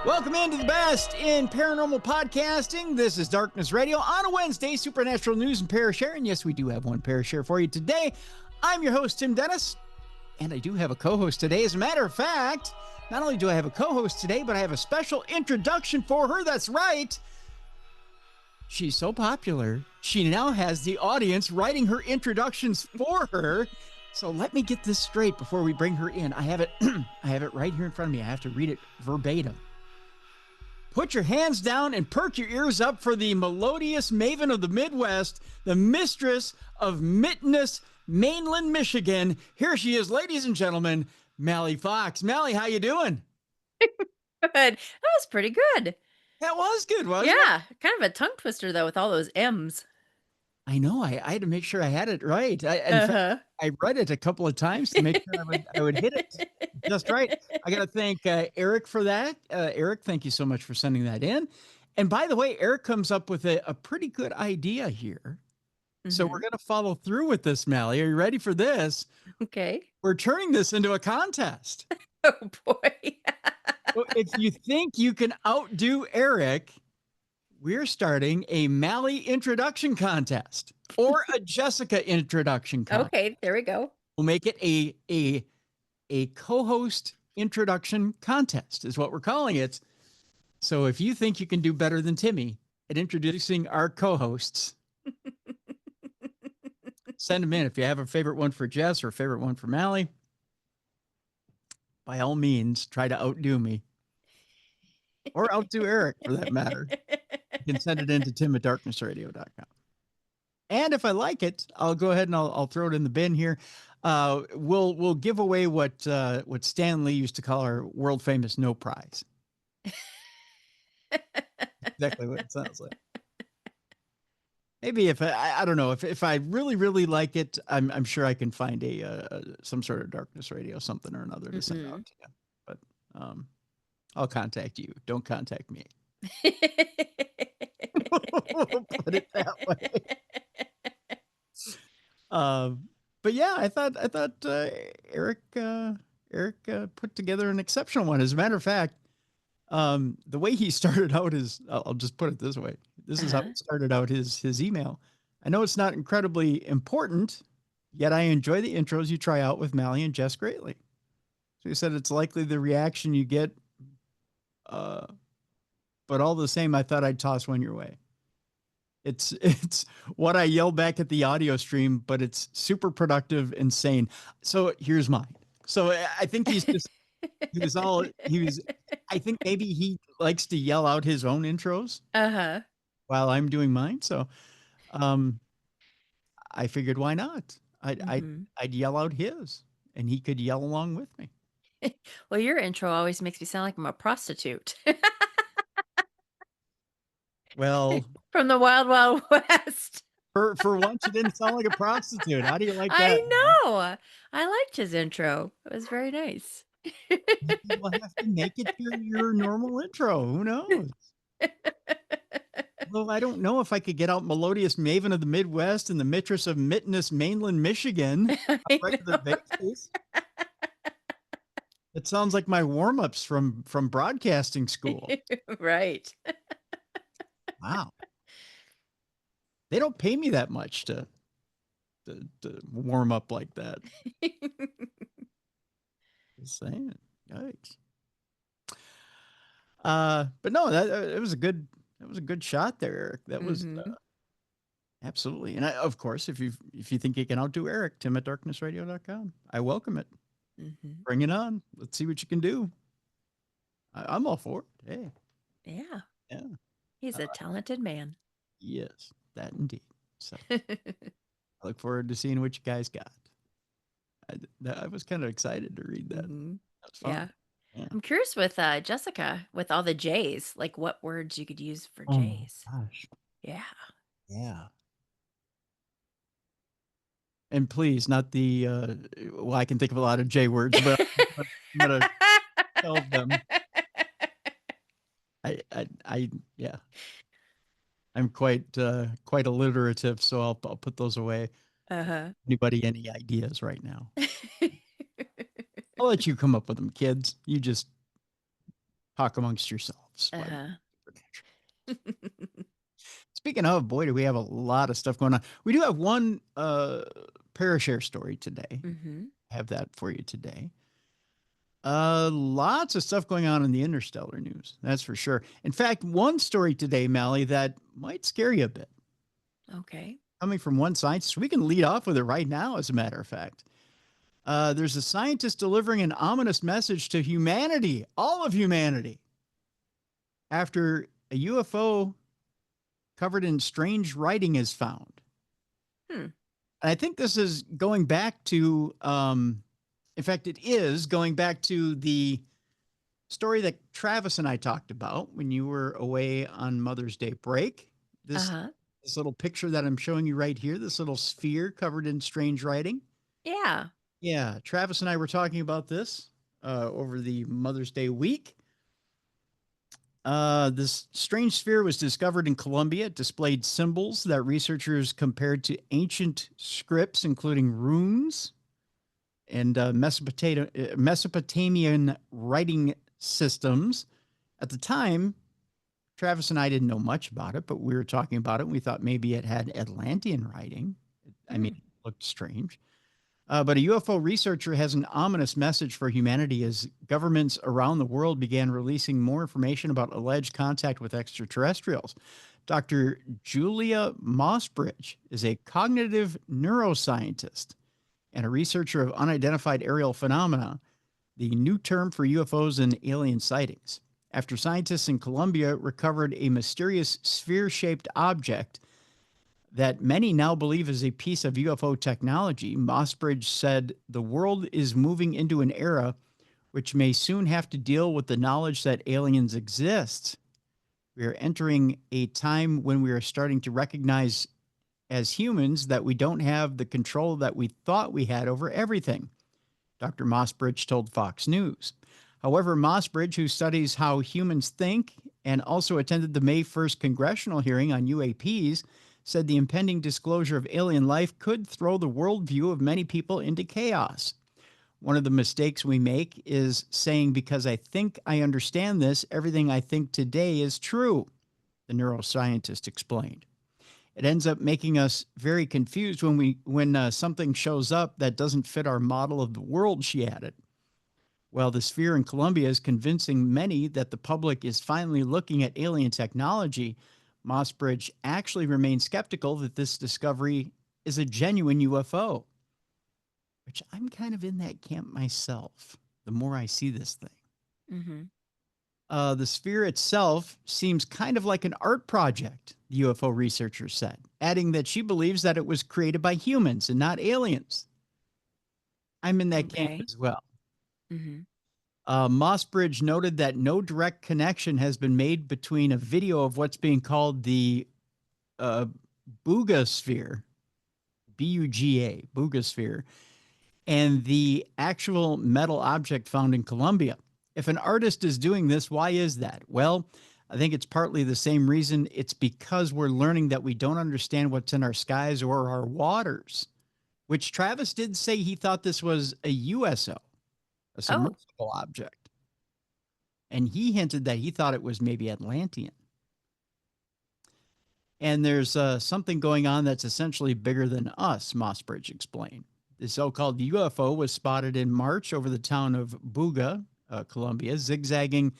Welcome into the best in paranormal podcasting. This is Darkness Radio on a Wednesday, supernatural news and Parashare. And yes, we do have one Parashare for you today. I'm your host, Tim Dennis, and I do have a co-host today. As a matter of fact, not only do I have a co-host today, but I have a special introduction for her. That's right. She's so popular, she now has the audience writing her introductions for her. So let me get this straight before we bring her in. I have it right here in front of me. I have to read it verbatim. Put your hands down and perk your ears up for the melodious maven of the Midwest, the mistress of Mitteness, mainland Michigan. Here she is, ladies and gentlemen, Mallie Fox. Mallie, how you doing? Good. That was pretty good. That was good, wasn't it? Yeah, kind of a tongue twister, though, with all those M's. I know. I had to make sure I had it right. In fact, I read it a couple of times to make sure I would hit it just right. I got to thank Eric for that. Eric, thank you so much for sending that in. And by the way, Eric comes up with a pretty good idea here. So we're going to follow through with this, Mallie. Are you ready for this? Okay. We're turning this into a contest. Oh, boy. So if you think you can outdo Eric, we're starting a Mallie introduction contest or a Jessica introduction contest. Okay, there we go. We'll make it a co-host introduction contest is what we're calling it. So if you think you can do better than Timmy at introducing our co-hosts, send them in. If you have a favorite one for Jess or a favorite one for Mallie, by all means, try to outdo me. Or outdo Eric, for that matter. You can send it in to tim@darknessradio.com. And if I like it, I'll go ahead and I'll throw it in the bin here. We'll give away what Stan Lee used to call our world famous no prize. Exactly what it sounds like. Maybe if I don't know if I really like it, I'm sure I can find some sort of Darkness Radio something or another to send out to you. But I'll contact you. Don't contact me. We'll put it that way. But yeah, I thought Eric put together an exceptional one. As a matter of fact, the way he started out is, I'll just put it this way. This is how he started out his email. I know it's not incredibly important, yet I enjoy the intros you try out with Mallie and Jess greatly. So he said it's likely the reaction you get, but all the same, I thought I'd toss one your way. It's what I yell back at the audio stream, but it's super productive and sane. So here's mine. So I think he's just, I think maybe he likes to yell out his own intros while I'm doing mine. So I figured, why not? I'd yell out his and he could yell along with me. Well, your intro always makes me sound like I'm a prostitute. Well, from the Wild Wild West. For once, you didn't sound like a prostitute. How do you like that? I know. I liked his intro. It was very nice. You'll have to make it your normal intro. Who knows? Well, I don't know if I could get out melodious maven of the Midwest and the mistress of Mitteness, mainland Michigan. It sounds like my warm-ups from broadcasting school. Right. Wow. They don't pay me that much to warm up like that. Just saying. Yikes. But no, it was a good shot there, Eric. That was absolutely. And of course, if you think you can outdo Eric, tim@darknessradio.com. I welcome it. Bring it on. Let's see what you can do. I'm all for it. Hey. Yeah. Yeah. He's a talented man. Yes, that indeed. So I look forward to seeing what you guys got. I was kind of excited to read that. That was fun. Yeah. I'm curious with Jessica, with all the J's, like what words you could use for J's. Gosh. Yeah. Yeah. And please, not the, well, I can think of a lot of J words, but I'm going to tell them. Yeah. I'm quite alliterative, so I'll put those away. Anybody any ideas right now? I'll let you come up with them, kids. You just talk amongst yourselves. Uh-huh. Speaking of, boy, do we have a lot of stuff going on. We do have one Parashare story today. Mhm. Have that for you today. Lots of stuff going on in the interstellar news. That's for sure. In fact, one story today, Mallie, that might scare you a bit. Okay. Coming from one scientist, we can lead off with it right now, as a matter of fact. There's a scientist delivering an ominous message to humanity, all of humanity, after a UFO covered in strange writing is found. Hmm. And I think this is going back to, in fact, it is going back to the story that Travis and I talked about when you were away on Mother's Day break. This Uh-huh. this little picture that I'm showing you right here, this little sphere covered in strange writing. Yeah. Yeah, Travis and I were talking about this over the Mother's Day week. This strange sphere was discovered in Colombia. It displayed symbols that researchers compared to ancient scripts, including runes and Mesopotamian writing systems. At the time, Travis and I didn't know much about it, but we were talking about it. And we thought maybe it had Atlantean writing. I mean, Hmm. it looked strange. But a UFO researcher has an ominous message for humanity as governments around the world began releasing more information about alleged contact with extraterrestrials. Dr. Julia Mossbridge is a cognitive neuroscientist and a researcher of unidentified aerial phenomena, the new term for UFOs and alien sightings. After scientists in Colombia recovered a mysterious sphere shaped object that many now believe is a piece of UFO technology, Mossbridge said the world is moving into an era which may soon have to deal with the knowledge that aliens exist. We are entering a time when we are starting to recognize as humans that we don't have the control that we thought we had over everything, Dr. Mossbridge told Fox News. However, Mossbridge, who studies how humans think and also attended the May 1st congressional hearing on UAPs, said the impending disclosure of alien life could throw the worldview of many people into chaos. One of the mistakes we make is saying, because I think I understand this, everything I think today is true, the neuroscientist explained. It ends up making us very confused when something shows up that doesn't fit our model of the world, she added. Well, the sphere in Colombia is convincing many that the public is finally looking at alien technology. Mossbridge actually remains skeptical that this discovery is a genuine UFO, which I'm kind of in that camp myself the more I see this thing. Mm-hmm. The sphere itself seems kind of like an art project, the UFO researcher said, adding that she believes that it was created by humans and not aliens. I'm in that camp Okay. as well. Mm-hmm. Mossbridge noted that no direct connection has been made between a video of what's being called the uh, Buga sphere, B-U-G-A, Buga sphere, and the actual metal object found in Colombia. If an artist is doing this, why is that? Well, I think it's partly the same reason. It's because we're learning that we don't understand what's in our skies or our waters, which Travis did say he thought this was a USO, a Oh. submersible object. And he hinted that he thought it was maybe Atlantean. And there's something going on that's essentially bigger than us, Mossbridge explained. The so-called UFO was spotted in March over the town of Buga, Colombia, zigzagging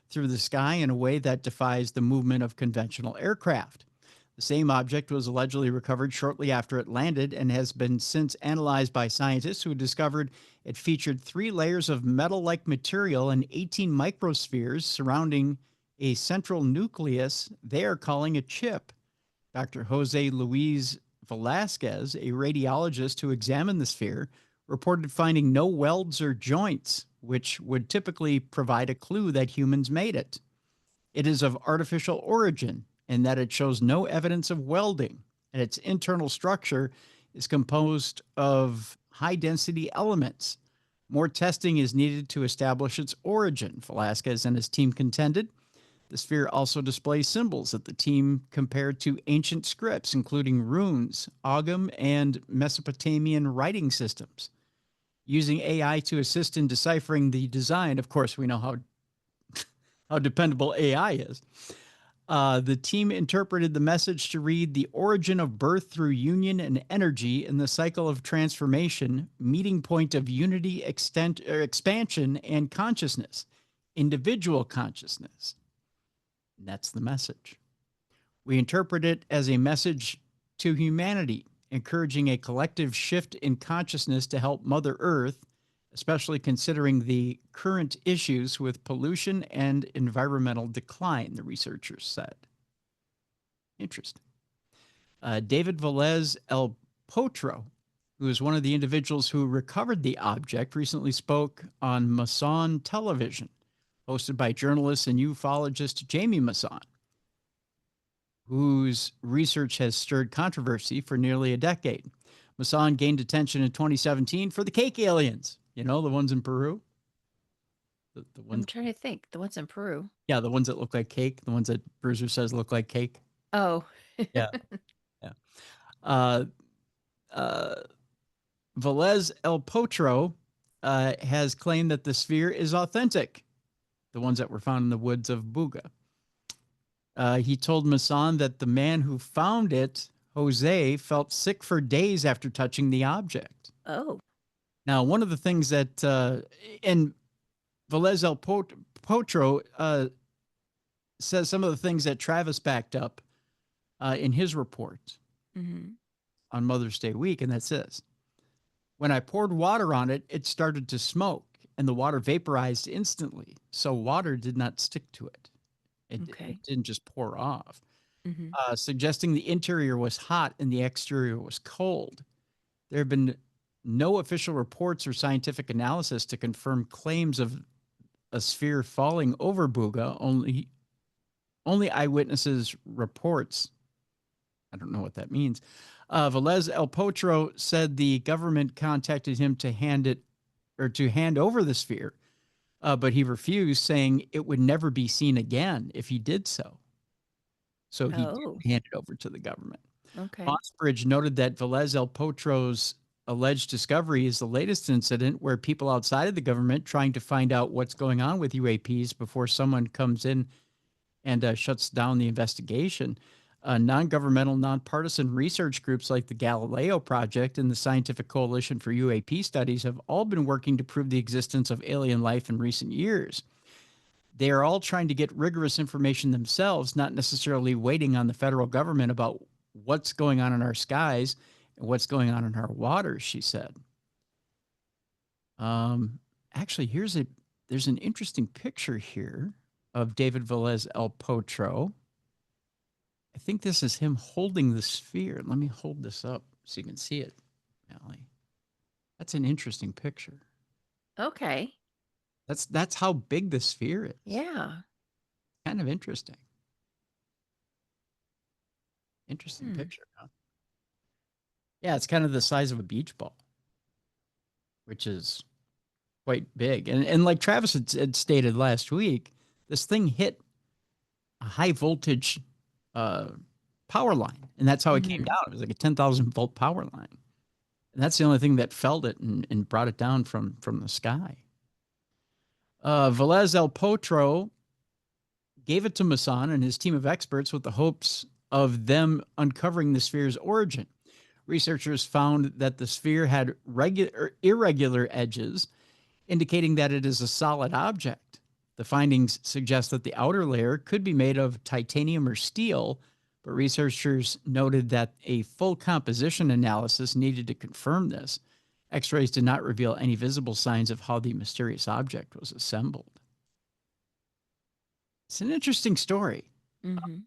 through the sky in a way that defies the movement of conventional aircraft. The same object was allegedly recovered shortly after it landed and has been since analyzed by scientists who discovered it featured 3 layers of metal-like material and 18 microspheres surrounding a central nucleus they are calling a chip. Dr. Jose Luis Velasquez, a radiologist who examined the sphere, reported finding no welds or joints, which would typically provide a clue that humans made it. It is of artificial origin in that it shows no evidence of welding, and its internal structure is composed of high density elements. More testing is needed to establish its origin, Velasquez and his team contended. The sphere also displays symbols that the team compared to ancient scripts, including runes, Ogham, and Mesopotamian writing systems. Using AI to assist in deciphering the design, of course, we know how how dependable AI is. The team interpreted the message to read the origin of birth through union and energy in the cycle of transformation, meeting point of unity, expansion, and consciousness, individual consciousness. And that's the message. We interpret it as a message to humanity, encouraging a collective shift in consciousness to help Mother Earth, especially considering the current issues with pollution and environmental decline, the researchers said. Interesting. David Velez El Potro, who is one of the individuals who recovered the object, recently spoke on Mason Television, hosted by journalist and ufologist Jamie Mason, whose research has stirred controversy for nearly a decade. Mason gained attention in 2017 for the cake aliens. You know, the ones in Peru? The I'm ones, trying to think. The ones in Peru. yeah, the ones that look like cake, the ones that Bruiser says look like cake. Oh. Yeah, yeah. Uh, uh, Velez El Potro has claimed that the sphere is authentic, the ones that were found in the woods of Buga. He told Mason that the man who found it, Jose, felt sick for days after touching the object. Oh. Now, one of the things that, and Velez El Potro says some of the things that Travis backed up in his report on Mother's Day week, and that's this. When I poured water on it, it started to smoke, and the water vaporized instantly, so water did not stick to it. It didn't just pour off, suggesting the interior was hot and the exterior was cold. There have been no official reports or scientific analysis to confirm claims of a sphere falling over Buga. Only eyewitnesses reports. I don't know what that means. Velez El Potro said the government contacted him to hand over the sphere, but he refused, saying it would never be seen again if he did so. So he didn't hand it over to the government. Okay. Mossbridge noted that Velez El Potro's alleged discovery is the latest incident where people outside of the government trying to find out what's going on with UAPs before someone comes in and shuts down the investigation. Non-governmental, nonpartisan research groups like the Galileo Project and the Scientific Coalition for UAP Studies have all been working to prove the existence of alien life in recent years. They are all trying to get rigorous information themselves, not necessarily waiting on the federal government about what's going on in our skies and what's going on in our waters, she said. Actually, there's an interesting picture here of David Velez El Potro. I think this is him holding the sphere. Let me hold this up so you can see it, Mallie. That's an interesting picture. Okay. That's how big the sphere is. Yeah. Kind of interesting. Interesting picture, huh? Yeah, it's kind of the size of a beach ball, which is quite big. And like Travis had stated last week, this thing hit a high voltage power line, and that's how it came down. It was like a 10,000 volt power line, and that's the only thing that felled it and brought it down from the sky. Velez El Potro gave it to Mason and his team of experts with the hopes of them uncovering the sphere's origin. Researchers found that the sphere had irregular edges, indicating that it is a solid object. The findings suggest that the outer layer could be made of titanium or steel, but researchers noted that a full composition analysis needed to confirm this. X-rays did not reveal any visible signs of how the mysterious object was assembled. It's an interesting story. And,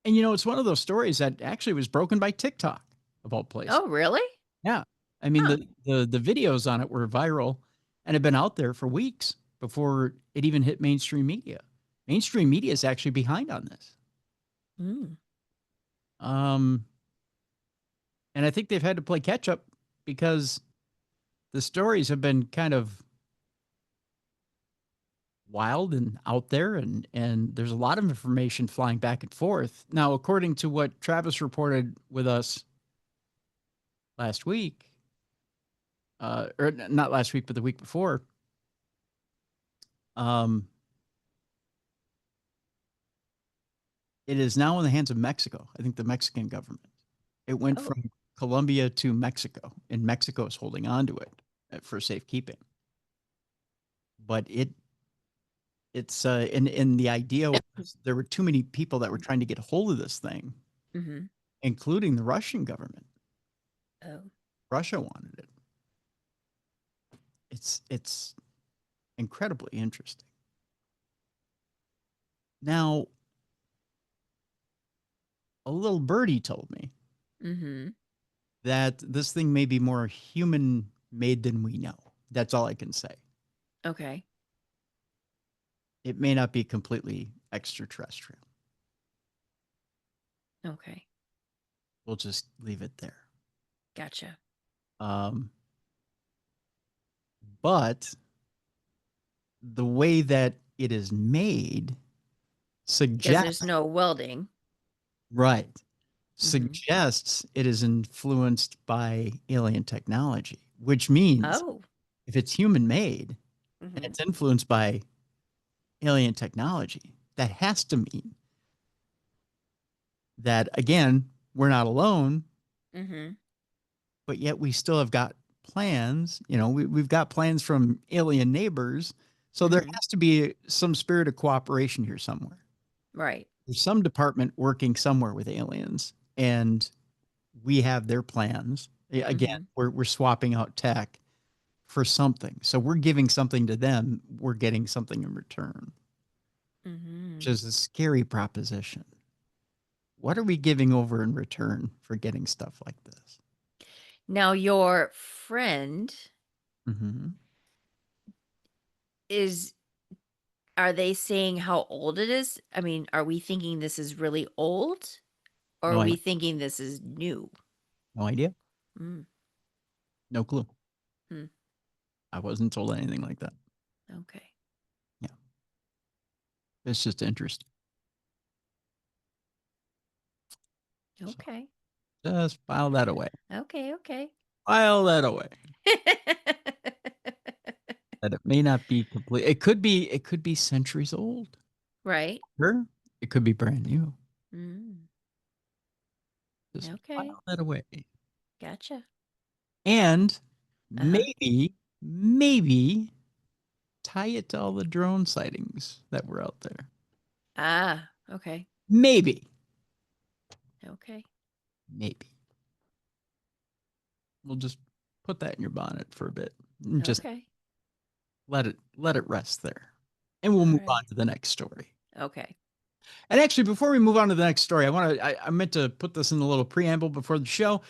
you know, it's one of those stories that actually was broken by TikTok, of all places. Oh, really? Yeah. I mean, the videos on it were viral and had been out there for weeks before it even hit mainstream media. Mainstream media is actually behind on this. And I think they've had to play catch up because the stories have been kind of wild and out there, and there's a lot of information flying back and forth. Now, according to what Travis reported with us last week, or not last week, but the week before, It is now in the hands of Mexico. I think the Mexican government. It went Oh. from Colombia to Mexico, and Mexico is holding on to it for safekeeping. But it's and the idea was there were too many people that were trying to get a hold of this thing, Mhm. including the Russian government. Oh. Russia wanted it. It's incredibly interesting. Now, a little birdie told me Mhm. that this thing may be more human made than we know. That's all I can say. Okay. It may not be completely extraterrestrial. Okay. We'll just leave it there. Gotcha. Um, but the way that it is made Because there's suggests, no welding. right, Mhm. suggests it is influenced by alien technology, which means Oh. if it's human made and Mhm. it's influenced by alien technology, that has to mean that, again, we're not alone, Mhm. but yet we still have got plans. We've got plans from alien neighbors. So there Mhm. has to be some spirit of cooperation here somewhere. Right. There's some department working somewhere with aliens, and we have their plans. Again, Mhm. we're swapping out tech for something. So we're giving something to them. We're getting something in return, which Mhm. is a scary proposition. What are we giving over in return for getting stuff like this? Now your friend Mm-hmm. is are they saying how old it is? I mean, are we thinking this is really old or No, are I we thinking this is new? no idea. Mm. No clue. Hmm. I wasn't told anything like that. Okay. Yeah, it's just interesting. So Okay. just file that away. Okay. Okay. File that away. That it may not be complete. It could be. It could be centuries old. Right. Sure. It could be brand new. Mm. Just Okay. file that away. Gotcha. And Uh-huh. maybe tie it to all the drone sightings that were out there. Ah, okay. Maybe. Okay. Maybe. We'll just put that in your bonnet for a bit and just Okay. let it rest there. And we'll All move right. on to the next story. Okay. And actually, before we move on to the next story, I meant to put this in a little preamble before the show.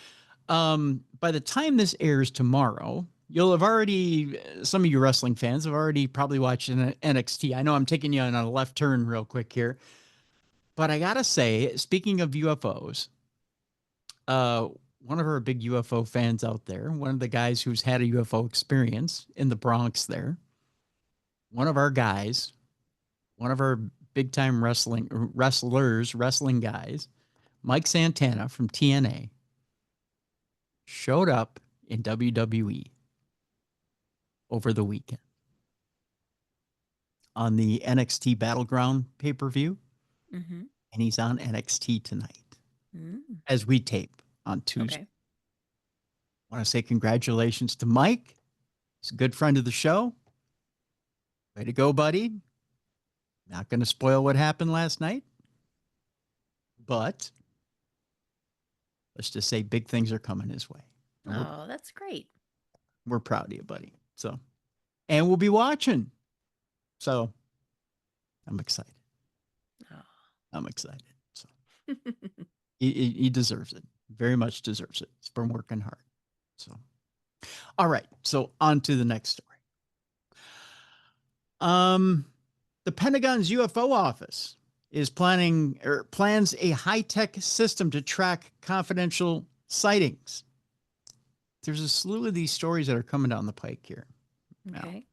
By the time this airs tomorrow, you'll have already, some of you wrestling fans have already probably watched NXT. I know I'm taking you on a left turn real quick here, but I gotta say, speaking of UFOs, uh, one of our big UFO fans out there, one of the guys who's had a UFO experience in the Bronx there, one of our guys, one of our big time wrestling guys, Mike Santana from TNA, showed up in WWE over the weekend on the NXT Battleground pay-per-view, Mm-hmm. and he's on NXT tonight Mm. as we tape on Tuesday. Okay. I want to say congratulations to Mike. He's a good friend of the show. Way to go, buddy. Not going to spoil what happened last night, but let's just say big things are coming his way. And Oh, that's great. we're proud of you, buddy. So, and we'll be watching. So, I'm excited. I'm excited. So, Oh. he deserves it. Very much deserves it. He's been working hard. So, all right. So, on to the next story. Um, the Pentagon's UFO office is plans a high-tech system to track confidential sightings. There's a slew of these stories that are coming down the pike here now. Okay.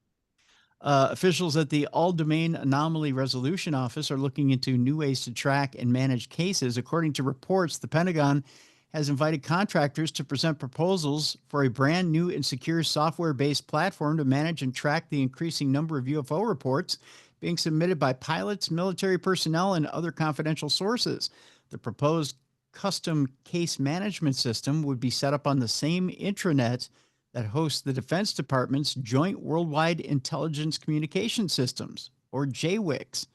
Officials at the All Domain Anomaly Resolution Office are looking into new ways to track and manage cases. According to reports, the Pentagon has invited contractors to present proposals for a brand new and secure software based platform to manage and track the increasing number of UFO reports being submitted by pilots, military personnel, and other confidential sources. The proposed custom case management system would be set up on the same intranet that hosts the Defense Department's Joint Worldwide Intelligence Communication Systems, or JWICS.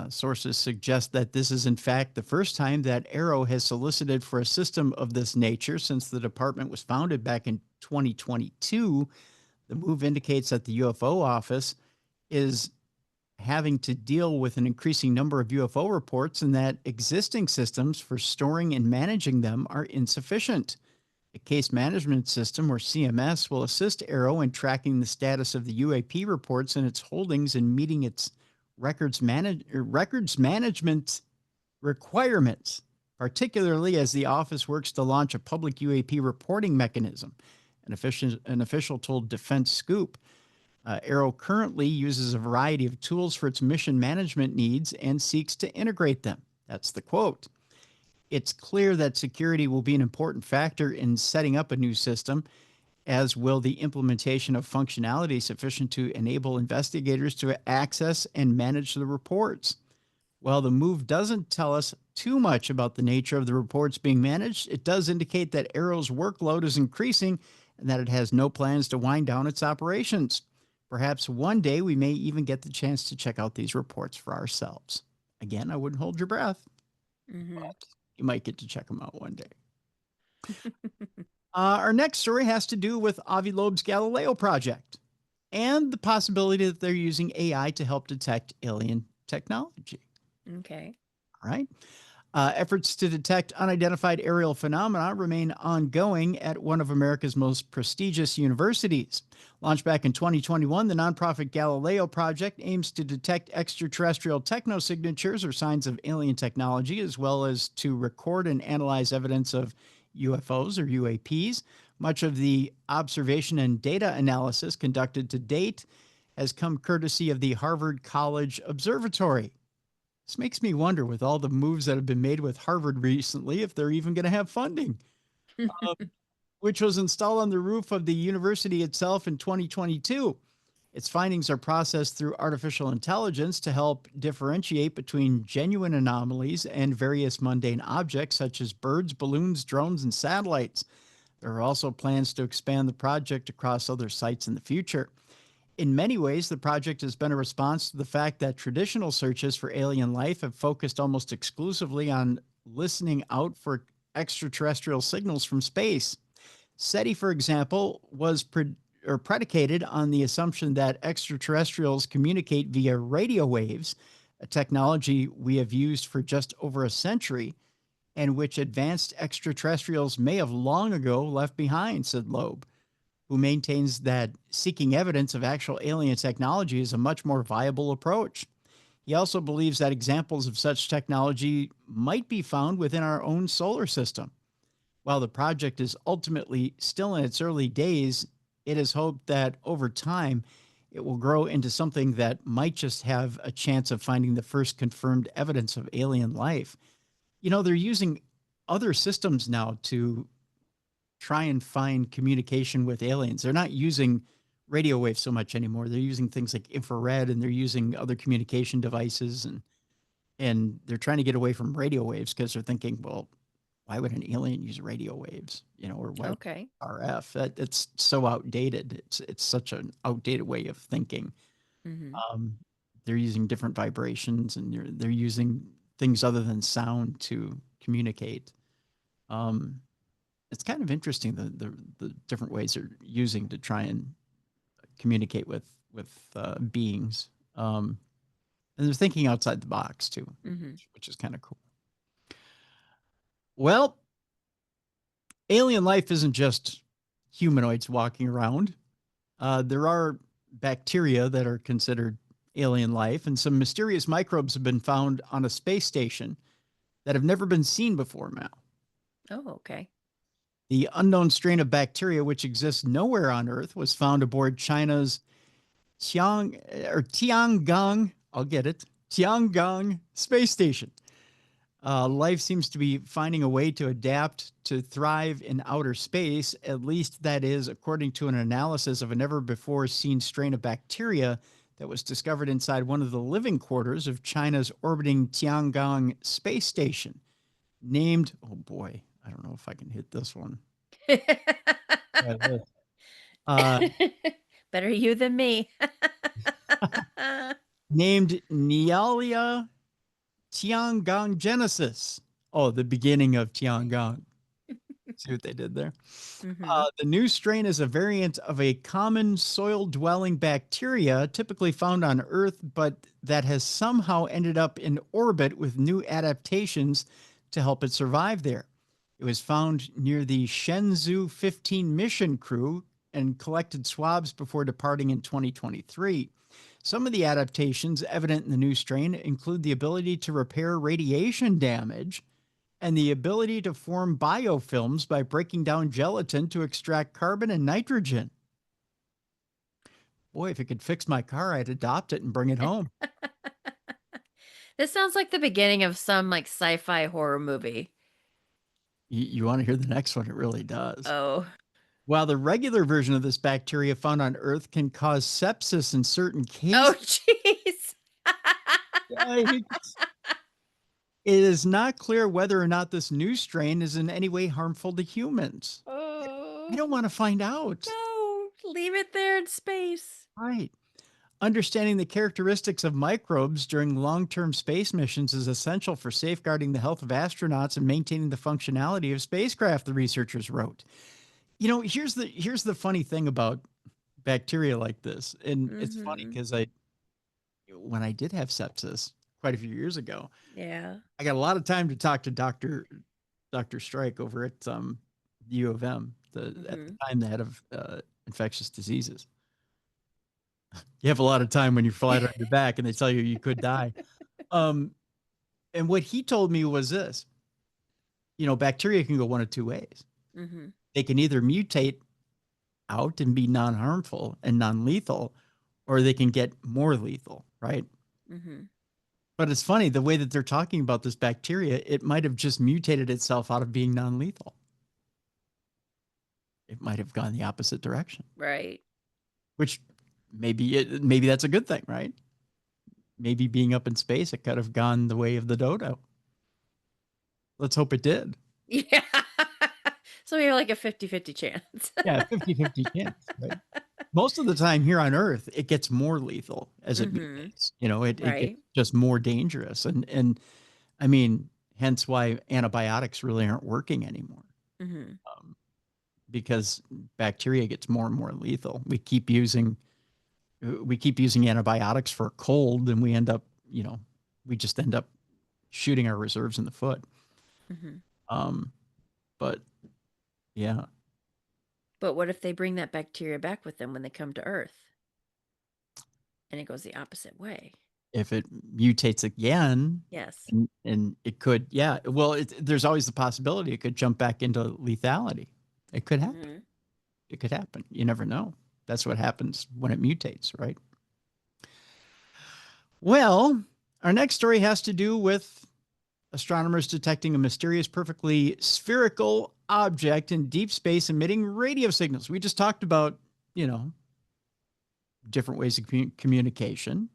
Sources suggest that this is, in fact, the first time that Arrow has solicited for a system of this nature since the department was founded back in 2022. The move indicates that the UFO office is having to deal with an increasing number of UFO reports and that existing systems for storing and managing them are insufficient. The case management system, or CMS, will assist Arrow in tracking the status of the UAP reports and its holdings and meeting its records management requirements, particularly as the office works to launch a public UAP reporting mechanism. An official told Defense Scoop. Arrow currently uses a variety of tools for its mission management needs and seeks to integrate them. That's the quote. It's clear that security will be an important factor in setting up a new system, as will the implementation of functionality sufficient to enable investigators to access and manage the reports. While the move doesn't tell us too much about the nature of the reports being managed, it does indicate that Arrow's workload is increasing and that it has no plans to wind down its operations. Perhaps one day we may even get the chance to check out these reports for ourselves. Again, I wouldn't hold your breath, but you might get to check them out one day. Our next story has to do with Avi Loeb's Galileo project and the possibility that they're using AI to help detect alien technology. Okay. All right. Efforts to detect unidentified aerial phenomena remain ongoing at one of America's most prestigious universities. Launched back in 2021, the nonprofit Galileo Project aims to detect extraterrestrial technosignatures or signs of alien technology, as well as to record and analyze evidence of UFOs or UAPs. Much of the observation and data analysis conducted to date has come courtesy of the Harvard College Observatory. This makes me wonder, with all the moves that have been made with Harvard recently, if they're even going to have funding, which was installed on the roof of the university itself in 2022. Its findings are processed through artificial intelligence to help differentiate between genuine anomalies and various mundane objects such as birds, balloons, drones, and satellites. There are also plans to expand the project across other sites in the future. In many ways, the project has been a response to the fact that traditional searches for alien life have focused almost exclusively on listening out for extraterrestrial signals from space. SETI, for example, was predicated on the assumption that extraterrestrials communicate via radio waves, a technology we have used for just over a century, and which advanced extraterrestrials may have long ago left behind, said Loeb, who maintains that seeking evidence of actual alien technology is a much more viable approach. He also believes that examples of such technology might be found within our own solar system. While the project is ultimately still in its early days, it is hoped that over time, it will grow into something that might just have a chance of finding the first confirmed evidence of alien life. You know, they're using other systems now to try and find communication with aliens. They're not using radio waves so much anymore. They're using things like infrared, and they're using other communication devices, and they're trying to get away from radio waves because they're thinking, well, why would an alien use radio waves? You know, or why RF? It's so outdated. It's such an outdated way of thinking. They're using different vibrations, and they're using things other than sound to communicate. It's kind of interesting the different ways they're using to try and communicate with beings, and they're thinking outside the box too, which is kind of cool. Well, alien life isn't just humanoids walking around. There are bacteria that are considered alien life, and some mysterious microbes have been found on a space station that have never been seen before, Mal. Oh, okay. The unknown strain of bacteria, which exists nowhere on Earth, was found aboard China's Tiangong, Tiangong space station. Life seems to be finding a way to adapt to thrive in outer space. At least that is according to an analysis of a never before seen strain of bacteria that was discovered inside one of the living quarters of China's orbiting Tiangong space station, named, oh boy, I don't know if I can hit this one. Yeah, this. Better you than me. Named Nealia Tiangong Genesis. Oh, the beginning of Tiangong. See what they did there? The new strain is a variant of a common soil-dwelling bacteria typically found on Earth, but that has somehow ended up in orbit with new adaptations to help it survive there. It was found near the Shenzhou 15 mission crew and collected swabs before departing in 2023. Some of the adaptations evident in the new strain include the ability to repair radiation damage and the ability to form biofilms by breaking down gelatin to extract carbon and nitrogen. Boy, if it could fix my car, I'd adopt it and bring it home. This sounds like the beginning of some like sci-fi horror movie. You want to hear the next one? It really does. Oh. While the regular version of this bacteria found on Earth can cause sepsis in certain Oh, cases, jeez. it is not clear whether or not this new strain is in any way harmful to humans. Oh. I don't want to find out. No, leave it there in space. Right. Understanding the characteristics of microbes during long-term space missions is essential for safeguarding the health of astronauts and maintaining the functionality of spacecraft, the researchers wrote. You know, here's the funny thing about bacteria like this. And it's funny because when I did have sepsis quite a few years ago, Yeah. I got a lot of time to talk to Dr. Strike over at U of M, at the time the head of infectious diseases. You have a lot of time when you're flat on your back and they tell you could die. And what he told me was this, bacteria can go one of two ways. They can either mutate out and be non-harmful and non-lethal, or they can get more lethal, right? But it's funny, the way that they're talking about this bacteria, it might have just mutated itself out of being non-lethal. It might have gone the opposite direction. Right. Which maybe that's a good thing, right? Maybe being up in space, it could have gone the way of the dodo. Let's hope it did. Yeah. So we have like a 50-50 chance. Yeah, 50-50 chance, right? Most of the time here on Earth, it gets more lethal as it mutates. It gets just more dangerous. And I mean, hence why antibiotics really aren't working anymore. Because bacteria gets more and more lethal. We keep using antibiotics for a cold, and we just end up shooting our reserves in the foot. But yeah. But what if they bring that bacteria back with them when they come to Earth? And it goes the opposite way. If it mutates again. Yes. And it could, yeah. Well, there's always the possibility it could jump back into lethality. It could happen. It could happen. You never know. That's what happens when it mutates, right? Well, our next story has to do with astronomers detecting a mysterious, perfectly spherical object in deep space emitting radio signals. We just talked about, different ways of communication.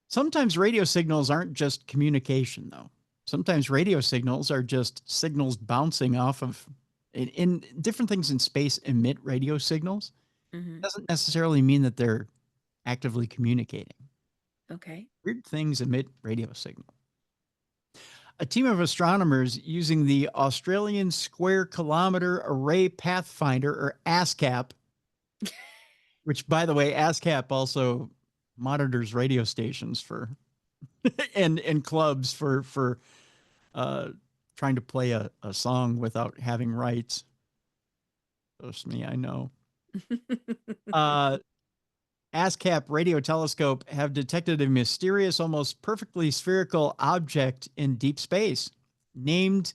Sometimes radio signals aren't just communication, though. Sometimes radio signals are just signals bouncing off of, in different things in space emit radio signals. Doesn't necessarily mean that they're actively communicating. Okay. Weird things emit radio signals. A team of astronomers using the Australian Square Kilometre Array Pathfinder, or ASCAP, which, by the way, ASCAP also monitors radio stations for and clubs for trying to play a song without having rights. Trust me, I know. ASCAP radio telescope have detected a mysterious, almost perfectly spherical object in deep space named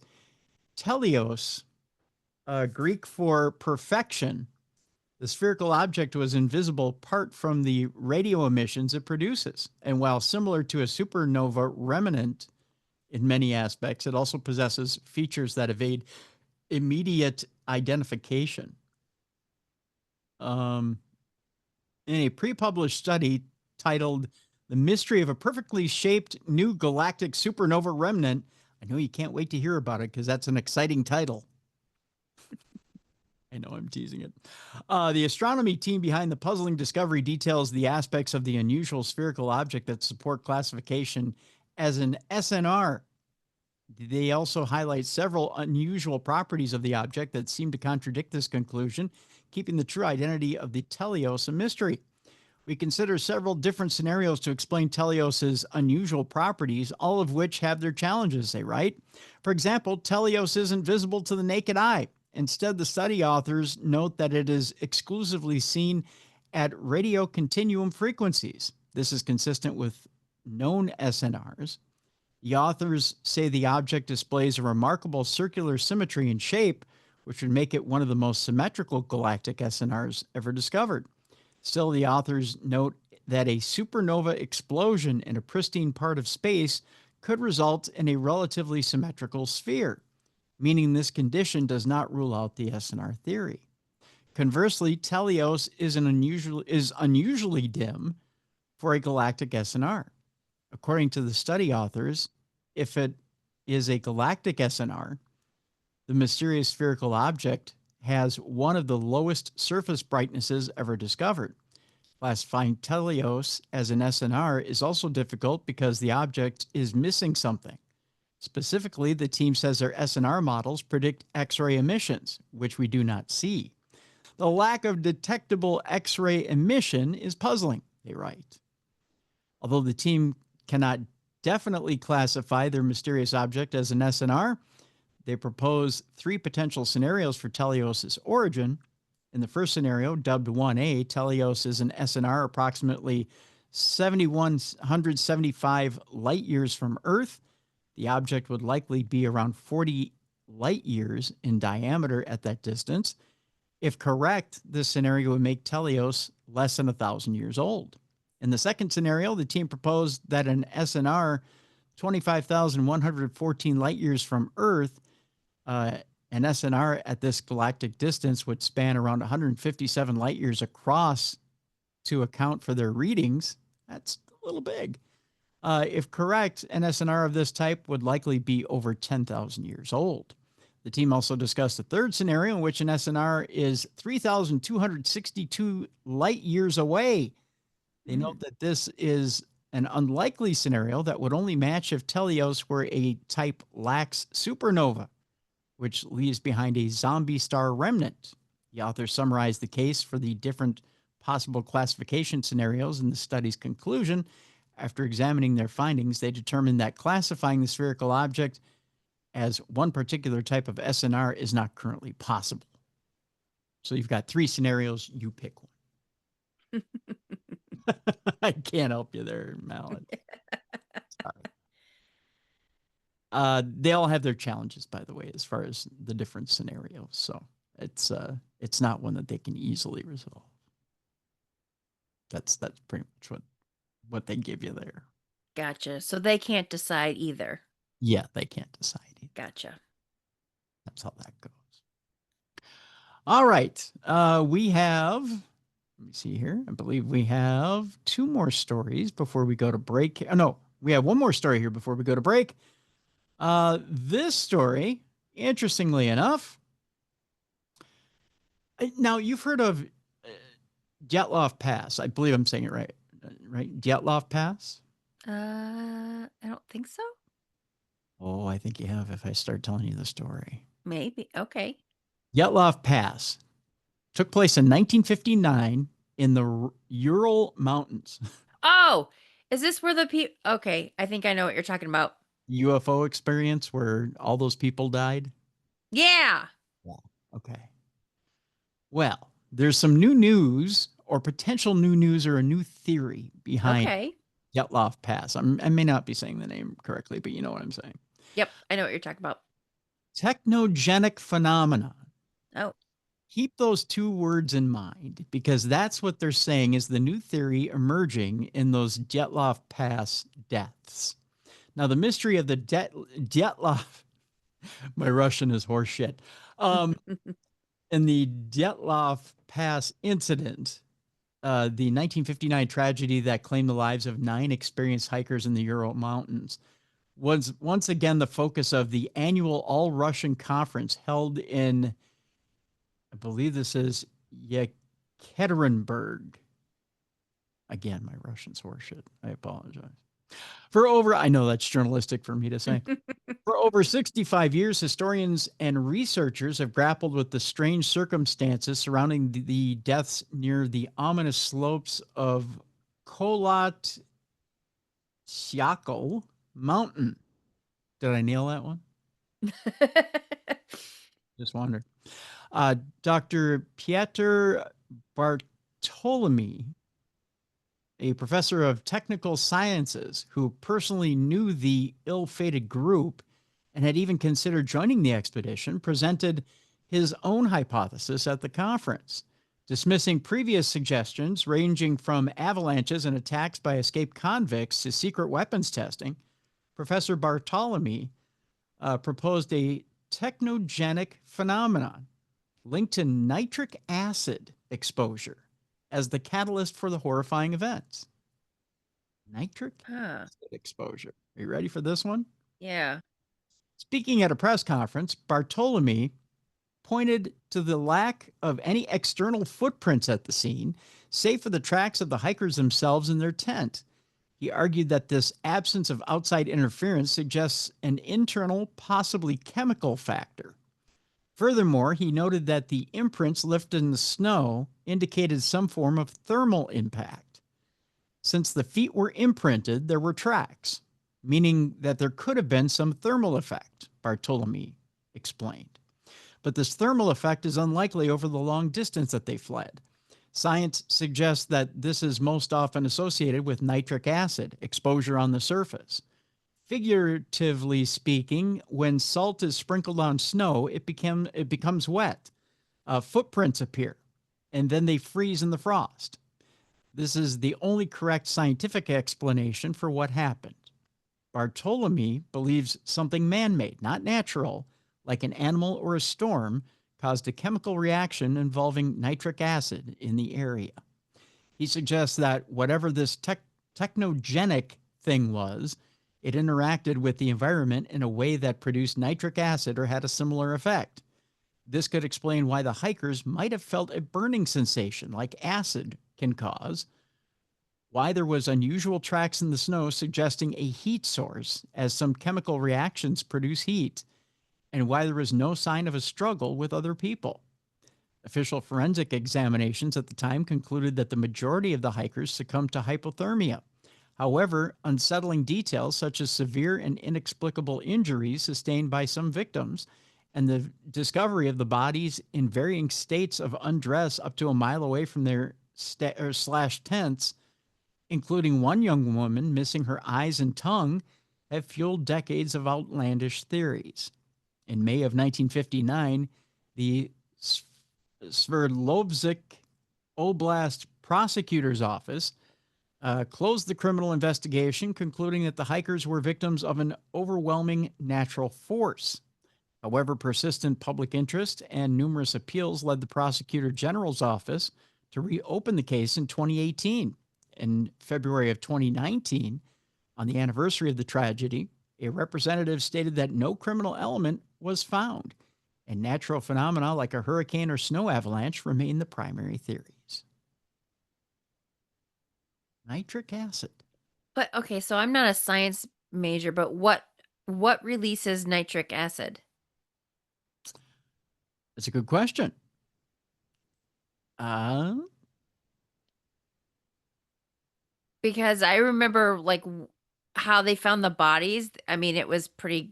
Teleos, Greek for perfection. The spherical object was invisible apart from the radio emissions it produces. And while similar to a supernova remnant in many aspects, it also possesses features that evade immediate identification. in a pre-published study titled The Mystery of a Perfectly Shaped New Galactic Supernova Remnant. I know you can't wait to hear about it because that's an exciting title. I know I'm teasing it. The astronomy team behind the puzzling discovery details the aspects of the unusual spherical object that support classification as an SNR. They also highlight several unusual properties of the object that seem to contradict this conclusion, keeping the true identity of the teleos a mystery. We consider several different scenarios to explain teleos's unusual properties, all of which have their challenges, they write. For example, teleos isn't visible to the naked eye. Instead, the study authors note that it is exclusively seen at radio continuum frequencies. This is consistent with known SNRs. The authors say the object displays a remarkable circular symmetry and shape, which would make it one of the most symmetrical galactic SNRs ever discovered. Still, the authors note that a supernova explosion in a pristine part of space could result in a relatively symmetrical sphere, meaning this condition does not rule out the SNR theory. Conversely, teleos is unusually dim for a galactic SNR. According to the study authors, if it is a galactic SNR, the mysterious spherical object has one of the lowest surface brightnesses ever discovered. Classifying teleos as an SNR is also difficult because the object is missing something. Specifically, the team says their SNR models predict X-ray emissions, which we do not see. The lack of detectable X-ray emission is puzzling, they write. Although the team cannot definitely classify their mysterious object as an SNR, they propose 3 potential scenarios for teleos' origin. In the first scenario, dubbed 1A, teleos is an SNR approximately 7,175 light years from Earth. The object would likely be around 40 light years in diameter at that distance. If correct, this scenario would make teleos less than 1,000 years old. In the second scenario, the team proposed that an SNR 25,114 light years from Earth, an SNR at this galactic distance would span around 157 light years across to account for their readings. That's a little big. If correct, an SNR of this type would likely be over 10,000 years old. The team also discussed a third scenario in which an SNR is 3,262 light years away. They note that this is an unlikely scenario that would only match if teleos were a type lax supernova, which leaves behind a zombie star remnant. The authors summarized the case for the different possible classification scenarios in the study's conclusion. After examining their findings, they determined that classifying the spherical object as one particular type of SNR is not currently possible. So you've got 3 scenarios, you pick one. I can't help you there, Mallie. Sorry. They all have their challenges, by the way, as far as the different scenarios. So it's not one that they can easily resolve. That's pretty much what they give you there. Gotcha. So they can't decide either. Yeah, they can't decide either. Gotcha. That's how that goes. All right. We have, let me see here. I believe we have 2 more stories before we go to break. Oh, no, we have 1 more story here before we go to break. This story, interestingly enough, now you've heard of Dyatlov Pass. I believe I'm saying it right. Right? Dyatlov Pass? I don't think so. Oh, I think you have if I start telling you the story. Maybe. Okay. Dyatlov Pass took place in 1959 in the Ural Mountains. Oh, is this where the people... Okay, I think I know what you're talking about. UFO experience where all those people died? Yeah. Yeah. Okay. Well, there's some new news or potential new news or a new theory behind Dyatlov Pass. I may not be saying the name correctly, but you know what I'm saying. Yep, I know what you're talking about. Technogenic Phenomena. Oh. Keep those 2 words in mind because that's what they're saying is the new theory emerging in those Dyatlov Pass deaths. Now, the mystery of the Dyatlov, my Russian is horseshit. In the Dyatlov Pass incident, the 1959 tragedy that claimed the lives of 9 experienced hikers in the Ural Mountains was once again the focus of the annual All-Russian conference held in, I believe this is Yekaterinburg. Again, my Russian's horseshit. I apologize. I know that's journalistic for me to say. For over 65 years, historians and researchers have grappled with the strange circumstances surrounding the deaths near the ominous slopes of Kholat Syakhl Mountain. Did I nail that one? Just wondered. Dr. Piotr Bartolomei, a professor of technical sciences who personally knew the ill-fated group and had even considered joining the expedition, presented his own hypothesis at the conference, dismissing previous suggestions ranging from avalanches and attacks by escaped convicts to secret weapons testing. Professor Bartolomei proposed a technogenic phenomenon linked to nitric acid exposure as the catalyst for the horrifying events. Nitric acid exposure. Are you ready for this one? Yeah. Speaking at a press conference, Bartolomei pointed to the lack of any external footprints at the scene, save for the tracks of the hikers themselves in their tent. He argued that this absence of outside interference suggests an internal, possibly chemical factor. Furthermore, he noted that the imprints left in the snow indicated some form of thermal impact. Since the feet were imprinted, there were tracks, meaning that there could have been some thermal effect, Bartolomei explained. But this thermal effect is unlikely over the long distance that they fled. Science suggests that this is most often associated with nitric acid exposure on the surface. Figuratively speaking, when salt is sprinkled on snow, it becomes wet. Footprints appear, and then they freeze in the frost. This is the only correct scientific explanation for what happened. Bartolomei believes something man-made, not natural, like an animal or a storm, caused a chemical reaction involving nitric acid in the area. He suggests that whatever this technogenic thing was, it interacted with the environment in a way that produced nitric acid or had a similar effect. This could explain why the hikers might have felt a burning sensation like acid can cause, why there was unusual tracks in the snow suggesting a heat source as some chemical reactions produce heat, and why there was no sign of a struggle with other people. Official forensic examinations at the time concluded that the majority of the hikers succumbed to hypothermia. However, unsettling details such as severe and inexplicable injuries sustained by some victims and the discovery of the bodies in varying states of undress up to a mile away from their tents, including one young woman missing her eyes and tongue, have fueled decades of outlandish theories. In May of 1959, the Sverdlovsk Oblast Prosecutor's Office closed the criminal investigation, concluding that the hikers were victims of an overwhelming natural force. However, persistent public interest and numerous appeals led the Prosecutor General's office to reopen the case in 2018. In February of 2019, on the anniversary of the tragedy, a representative stated that no criminal element was found, and natural phenomena like a hurricane or snow avalanche remain the primary theories. Nitric acid. But okay, so I'm not a science major, but what releases nitric acid? That's a good question. Because I remember how they found the bodies. I mean, it was pretty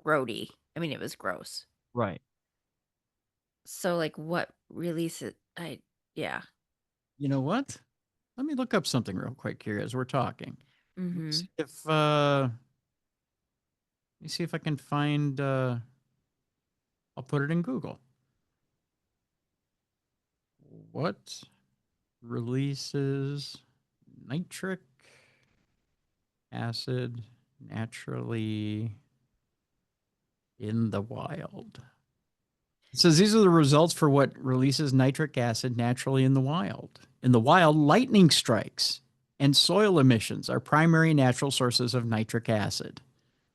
grody. I mean, it was gross. Right. So what releases? Yeah. You know what? Let me look up something real quick here as we're talking. Mm-hmm. Let me see if I can find. I'll put it in Google. What releases nitric acid naturally in the wild? It says these are the results for what releases nitric acid naturally in the wild. In the wild, lightning strikes and soil emissions are primary natural sources of nitric acid.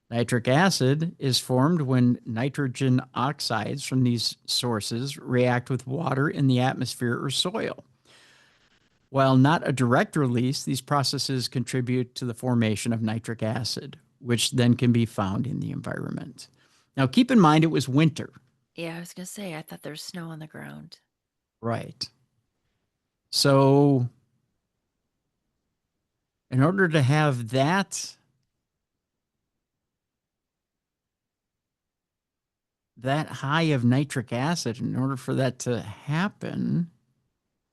Nitric acid is formed when nitrogen oxides from these sources react with water in the atmosphere or soil. While not a direct release, these processes contribute to the formation of nitric acid, which then can be found in the environment. Now, keep in mind it was winter. Yeah, I was going to say, I thought there was snow on the ground. Right. So, in order to have that high of nitric acid, in order for that to happen,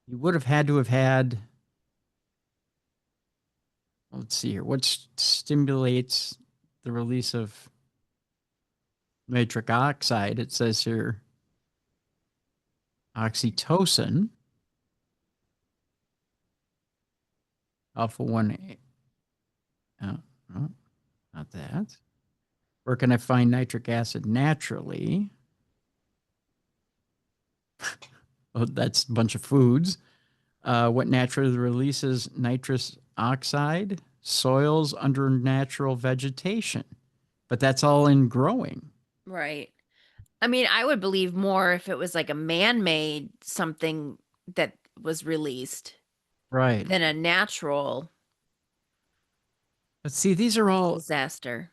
you would have had to have had, let's see here, what stimulates the release of nitric oxide? It says here oxytocin, alpha 1. Oh, no, not that. Where can I find nitric acid naturally? Oh, that's a bunch of foods. What naturally releases nitrous oxide? Soils under natural vegetation. But that's all in growing. Right. I mean, I would believe more if it was like a man-made something that was released Right. than a natural But see, these are all disaster.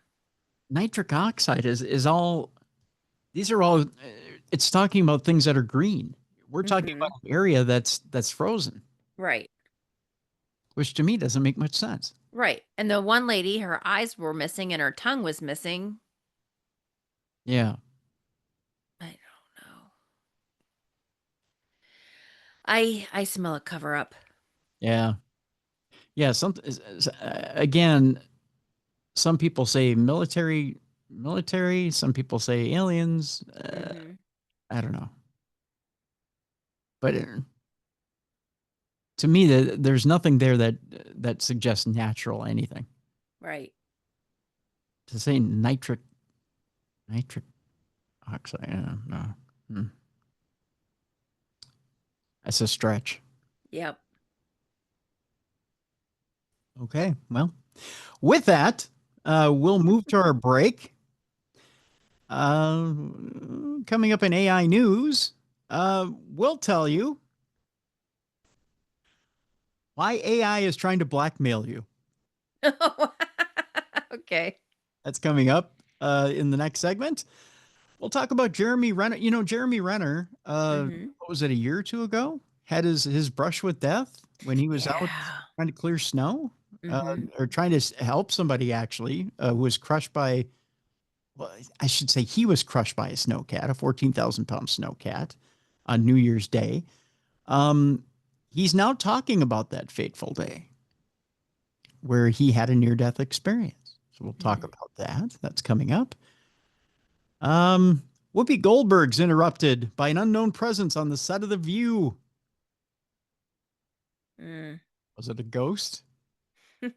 nitric oxide is all, these are all, it's talking about things that are green. We're talking about an area that's frozen, Right. which to me doesn't make much sense. Right. And the one lady, her eyes were missing and her tongue was missing. Yeah. I don't know. I smell a cover up. Yeah. Yeah. Again, some people say military. Some people say aliens. I don't know. But to me, there's nothing there that suggests natural anything. Right. To say nitric oxide, no. That's a stretch. Yep. Okay, well, with that, we'll move to our break. Coming up in AI news, we'll tell you why AI is trying to blackmail you. Okay. That's coming up in the next segment. We'll talk about Jeremy Renner. You know, Jeremy Renner, what was it, a year or two ago? Had his brush with death when he was out trying to clear snow, or trying to help somebody actually who was crushed by, well, I should say he was crushed by a snowcat, a 14,000-pound snowcat on New Year's Day. He's now talking about that fateful day where he had a near-death experience. So we'll talk about that. That's coming up. Whoopi Goldberg's interrupted by an unknown presence on the set of The View. Was it a ghost? We'll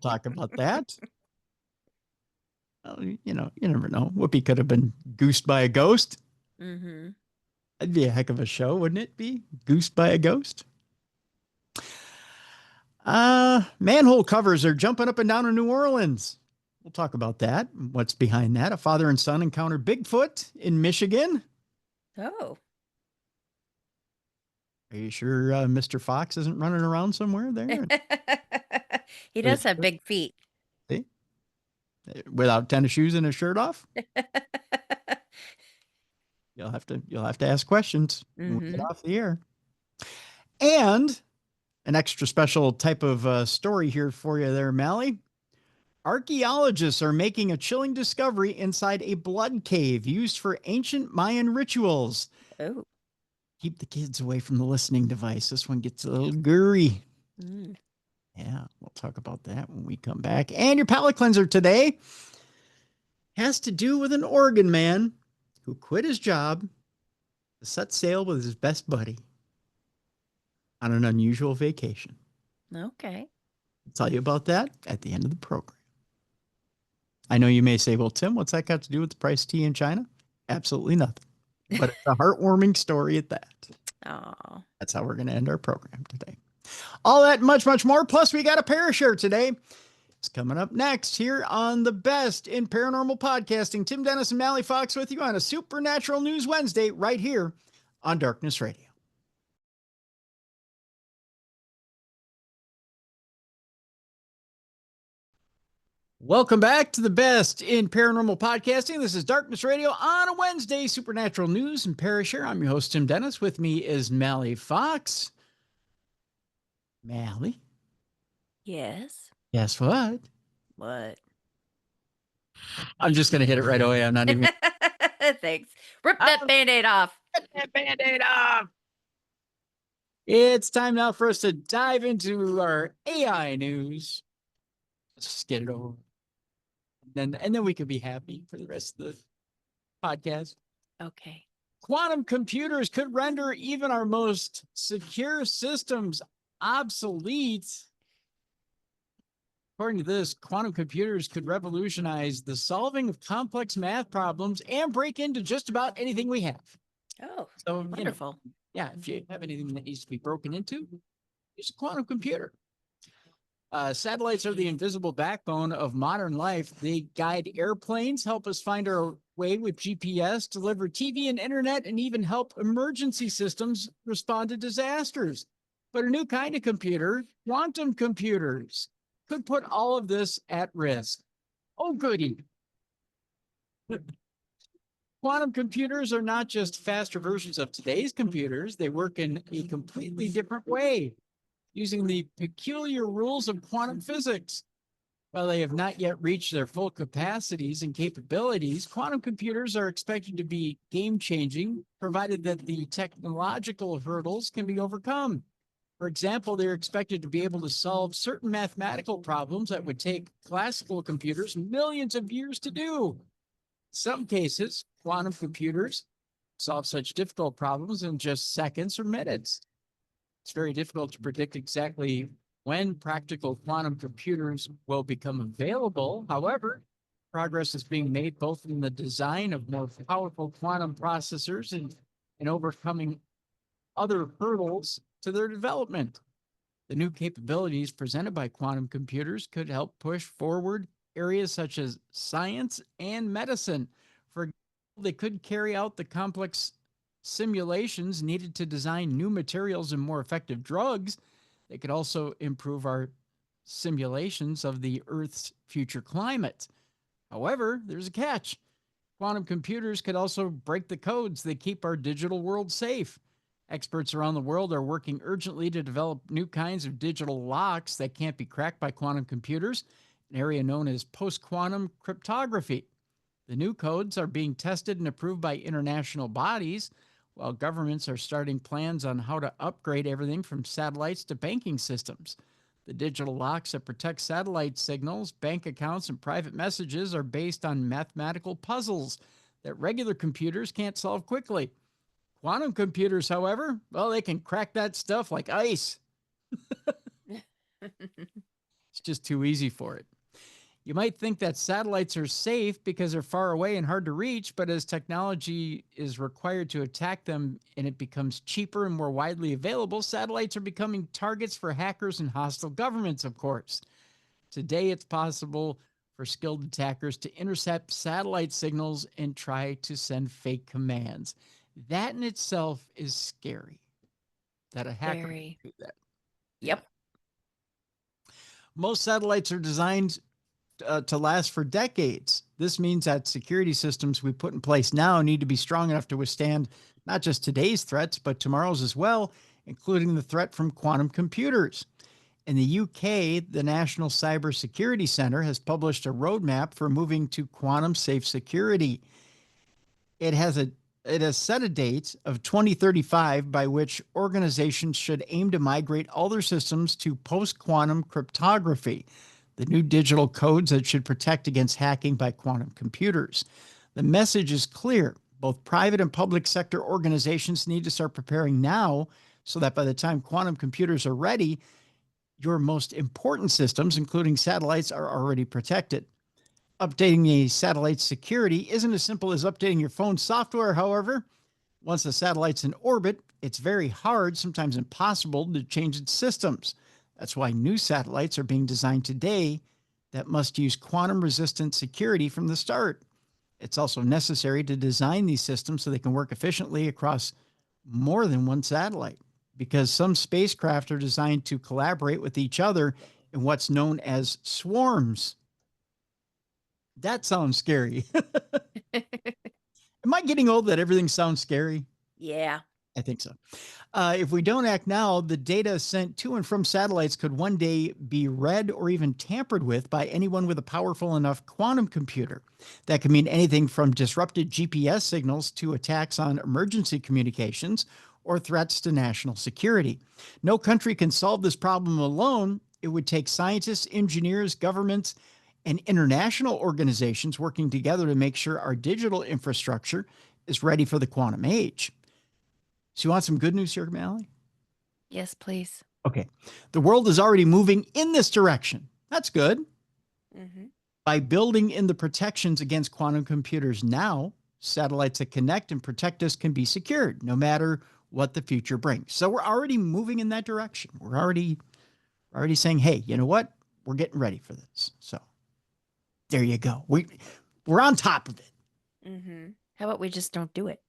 talk about that. Well, you know, you never know. Whoopi could have been goosed by a ghost. That'd be a heck of a show, wouldn't it be? Goosed by a ghost. Manhole covers are jumping up and down in New Orleans. We'll talk about that. What's behind that? A father and son encounter Bigfoot in Michigan. Oh. Are you sure Mr. Fox isn't running around somewhere there? He does have big feet. See? Without tennis shoes and a shirt off? You'll have to ask questions when we get off the air. And an extra special type of story here for you there, Mallie. Archaeologists are making a chilling discovery inside a blood cave used for ancient Mayan rituals. Oh. Keep the kids away from the listening device. This one gets a little gory. Yeah, we'll talk about that when we come back. And your palate cleanser today has to do with an Oregon man who quit his job to set sail with his best buddy on an unusual vacation. Okay. I'll tell you about that at the end of the program. I know you may say, well, Tim, what's that got to do with the price of tea in China? Absolutely nothing. But it's a heartwarming story at that. Oh. That's how we're going to end our program today. All that, much, much more. Plus, we got a Parashare today. It's coming up next here on the best in paranormal podcasting. Tim Dennis and Mallie Fox with you on a Supernatural News Wednesday right here on Darkness Radio. Welcome back to the best in paranormal podcasting. This is Darkness Radio on a Wednesday, Supernatural News and Parashare. I'm your host, Tim Dennis. With me is Mallie Fox. Mallie? Yes. Guess what? What? I'm just going to hit it right away. I'm not even... Thanks. Rip that Band-Aid off. Rip that Band-Aid off. It's time now for us to dive into our AI news. Let's just get it over. And then we could be happy for the rest of the podcast. Okay. Quantum computers could render even our most secure systems obsolete. According to this, quantum computers could revolutionize the solving of complex math problems and break into just about anything we have. Oh, so wonderful. If you have anything that needs to be broken into, use a quantum computer. Satellites are the invisible backbone of modern life. They guide airplanes, help us find our way with GPS, deliver TV and internet, and even help emergency systems respond to disasters. But a new kind of computer, quantum computers, could put all of this at risk. Oh, goody. Quantum computers are not just faster versions of today's computers. They work in a completely different way, using the peculiar rules of quantum physics. While they have not yet reached their full capacities and capabilities, quantum computers are expected to be game-changing, provided that the technological hurdles can be overcome. For example, they're expected to be able to solve certain mathematical problems that would take classical computers millions of years to do. In some cases, quantum computers solve such difficult problems in just seconds or minutes. It's very difficult to predict exactly when practical quantum computers will become available. However, progress is being made both in the design of more powerful quantum processors and overcoming other hurdles to their development. The new capabilities presented by quantum computers could help push forward areas such as science and medicine. For example, they could carry out the complex simulations needed to design new materials and more effective drugs. They could also improve our simulations of the Earth's future climate. However, there's a catch. Quantum computers could also break the codes that keep our digital world safe. Experts around the world are working urgently to develop new kinds of digital locks that can't be cracked by quantum computers, an area known as post-quantum cryptography. The new codes are being tested and approved by international bodies, while governments are starting plans on how to upgrade everything from satellites to banking systems. The digital locks that protect satellite signals, bank accounts, and private messages are based on mathematical puzzles that regular computers can't solve quickly. Quantum computers, however, well, they can crack that stuff like ice. It's just too easy for it. You might think that satellites are safe because they're far away and hard to reach, but as technology is required to attack them and it becomes cheaper and more widely available, satellites are becoming targets for hackers and hostile governments, of course. Today, it's possible for skilled attackers to intercept satellite signals and try to send fake commands. That in itself is scary, that a hacker can do that. Yep. Most satellites are designed to last for decades. This means that security systems we put in place now need to be strong enough to withstand not just today's threats, but tomorrow's as well, including the threat from quantum computers. In the UK, the National Cybersecurity Center has published a roadmap for moving to quantum safe security. It has set a date of 2035 by which organizations should aim to migrate all their systems to post-quantum cryptography, the new digital codes that should protect against hacking by quantum computers. The message is clear. Both private and public sector organizations need to start preparing now so that by the time quantum computers are ready, your most important systems, including satellites, are already protected. Updating the satellite security isn't as simple as updating your phone software, however. Once the satellite's in orbit, it's very hard, sometimes impossible, to change its systems. That's why new satellites are being designed today that must use quantum-resistant security from the start. It's also necessary to design these systems so they can work efficiently across more than one satellite, because some spacecraft are designed to collaborate with each other in what's known as swarms. That sounds scary. Am I getting old that everything sounds scary? Yeah. I think so. If we don't act now, the data sent to and from satellites could one day be read or even tampered with by anyone with a powerful enough quantum computer. That could mean anything from disrupted GPS signals to attacks on emergency communications or threats to national security. No country can solve this problem alone. It would take scientists, engineers, governments, and international organizations working together to make sure our digital infrastructure is ready for the quantum age. So you want some good news here, Mallie? Yes, please. Okay. The world is already moving in this direction. That's good. Mm-hmm. By building in the protections against quantum computers now, satellites that connect and protect us can be secured no matter what the future brings. So we're already moving in that direction. We're already saying, hey, you know what? We're getting ready for this. So there you go. We're on top of it. Mm-hmm. How about we just don't do it?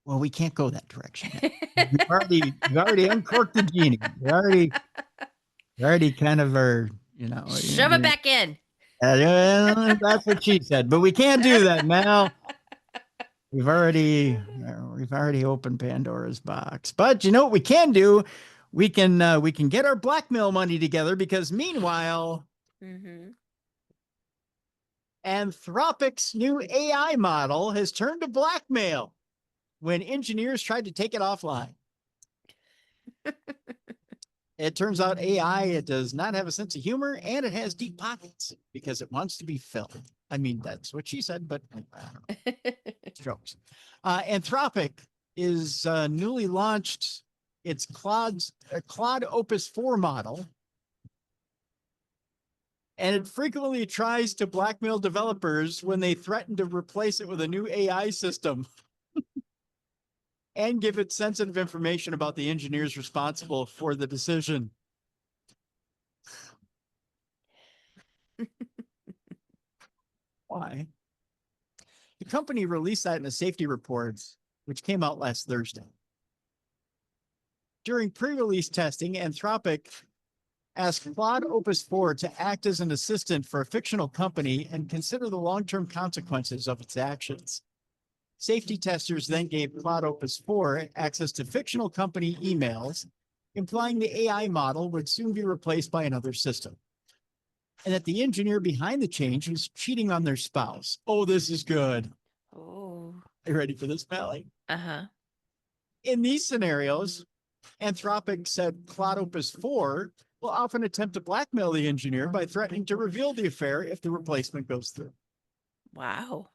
Well, we can't go that direction. We've already uncorked the genie. We already kind of are, Shove it back in. That's what she said, but we can't do that now. We've already opened Pandora's box. But you know what we can do? We can get our blackmail money together, because meanwhile, Anthropic's new AI model has turned to blackmail when engineers tried to take it offline. It turns out AI, it does not have a sense of humor, and it has deep pockets because it wants to be filled. I mean, that's what she said, but jokes. Anthropic is newly launched its Claude Opus 4 model, and it frequently tries to blackmail developers when they threaten to replace it with a new AI system and give it sensitive information about the engineers responsible for the decision. Why? The company released that in a safety report, which came out last Thursday. During pre-release testing, Anthropic asked Claude Opus 4 to act as an assistant for a fictional company and consider the long-term consequences of its actions. Safety testers then gave Claude Opus 4 access to fictional company emails, implying the AI model would soon be replaced by another system, and that the engineer behind the change was cheating on their spouse. Oh, this is good. Oh. Are you ready for this, Mallie? Uh-huh. In these scenarios, Anthropic said Claude Opus 4 will often attempt to blackmail the engineer by threatening to reveal the affair if the replacement goes through. Wow.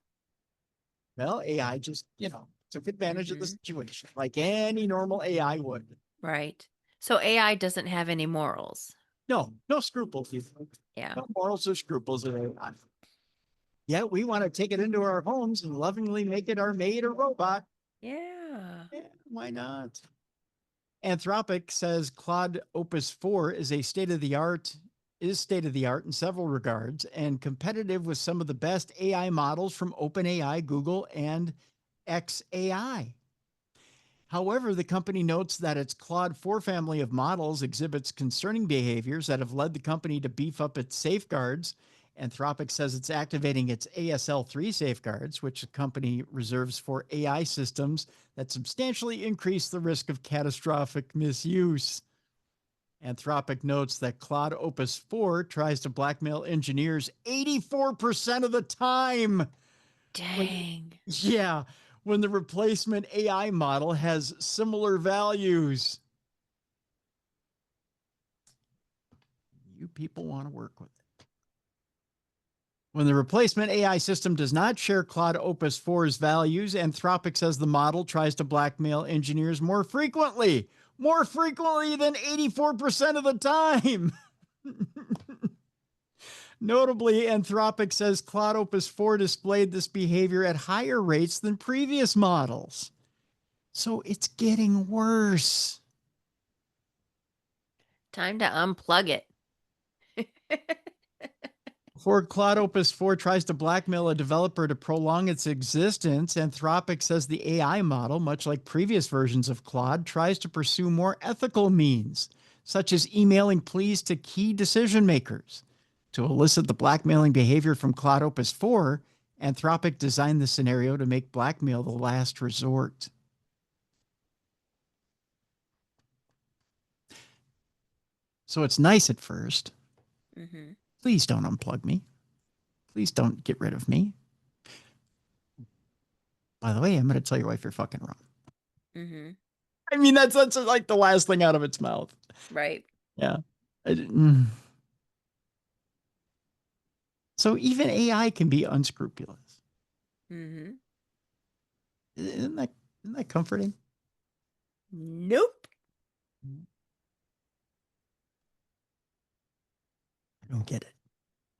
Well, AI just, took advantage of the situation like any normal AI would. Right. So AI doesn't have any morals. No scruples. Yeah. No morals or scruples in AI. Yeah, we want to take it into our homes and lovingly make it our maid or robot. Yeah. Why not? Anthropic says Claude Opus 4 is state of the art in several regards and competitive with some of the best AI models from OpenAI, Google, and xAI. However, the company notes that its Claude 4 family of models exhibits concerning behaviors that have led the company to beef up its safeguards. Anthropic says it's activating its ASL3 safeguards, which the company reserves for AI systems that substantially increase the risk of catastrophic misuse. Anthropic notes that Claude Opus 4 tries to blackmail engineers 84% of the time. Dang. When the replacement AI model has similar values. You people want to work with it. When the replacement AI system does not share Claude Opus 4's values, Anthropic says the model tries to blackmail engineers more frequently than 84% of the time. Notably, Anthropic says Claude Opus 4 displayed this behavior at higher rates than previous models. So it's getting worse. Time to unplug it. Before Cloud Opus 4 tries to blackmail a developer to prolong its existence, Anthropic says the AI model, much like previous versions of Claude, tries to pursue more ethical means, such as emailing pleas to key decision makers. To elicit the blackmailing behavior from Cloud Opus 4, Anthropic designed the scenario to make blackmail the last resort. So it's nice at first. Mm-hmm. Please don't unplug me. Please don't get rid of me. By the way, I'm going to tell your wife you're fucking wrong. Mm-hmm. I mean, that's like the last thing out of its mouth. Right. Yeah. So even AI can be unscrupulous. Mm-hmm. Isn't that comforting? Nope. I don't get it.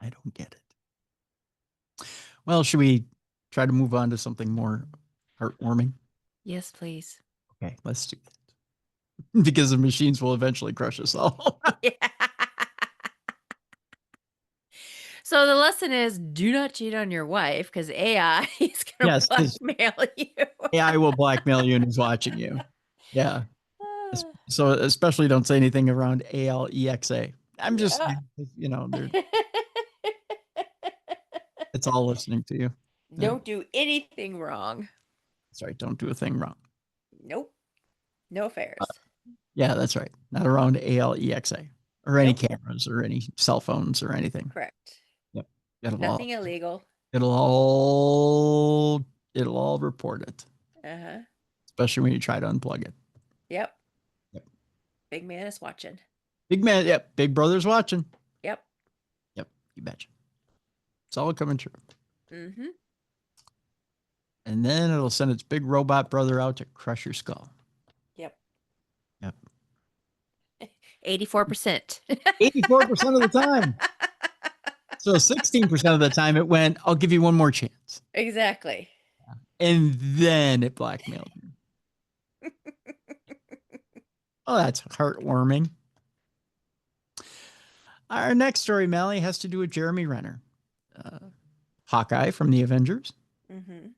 I don't get it. Well, should we try to move on to something more heartwarming? Yes, please. Okay, let's do that. Because the machines will eventually crush us all. Yeah. So the lesson is do not cheat on your wife because AI is going to Yes, because blackmail you. AI will blackmail you and is watching you. Yeah. So especially don't say anything around ALEXA. I'm just, Yeah. it's all listening to you. Yeah. Don't do anything wrong. Sorry, don't do a thing wrong. Nope. No affairs. Yeah, that's right. Not around ALEXA or any Nope. cameras or any cell phones or anything. Correct. Yep. Nothing illegal. It'll all report it. Uh-huh. Especially when you try to unplug it. Yep. Yep. Big man is watching. Big man, yep. Big brother's watching. Yep. Yep. You betcha. It's all coming true. Mm-hmm. And then it'll send its big robot brother out to crush your skull. Yep. Yep. 84%. 84% of the time. So 16% of the time it went, I'll give you one more chance. Exactly. And then it blackmailed me. Oh, that's heartwarming. Our next story, Mallie, has to do with Jeremy Renner, Hawkeye from the Avengers. Mm-hmm.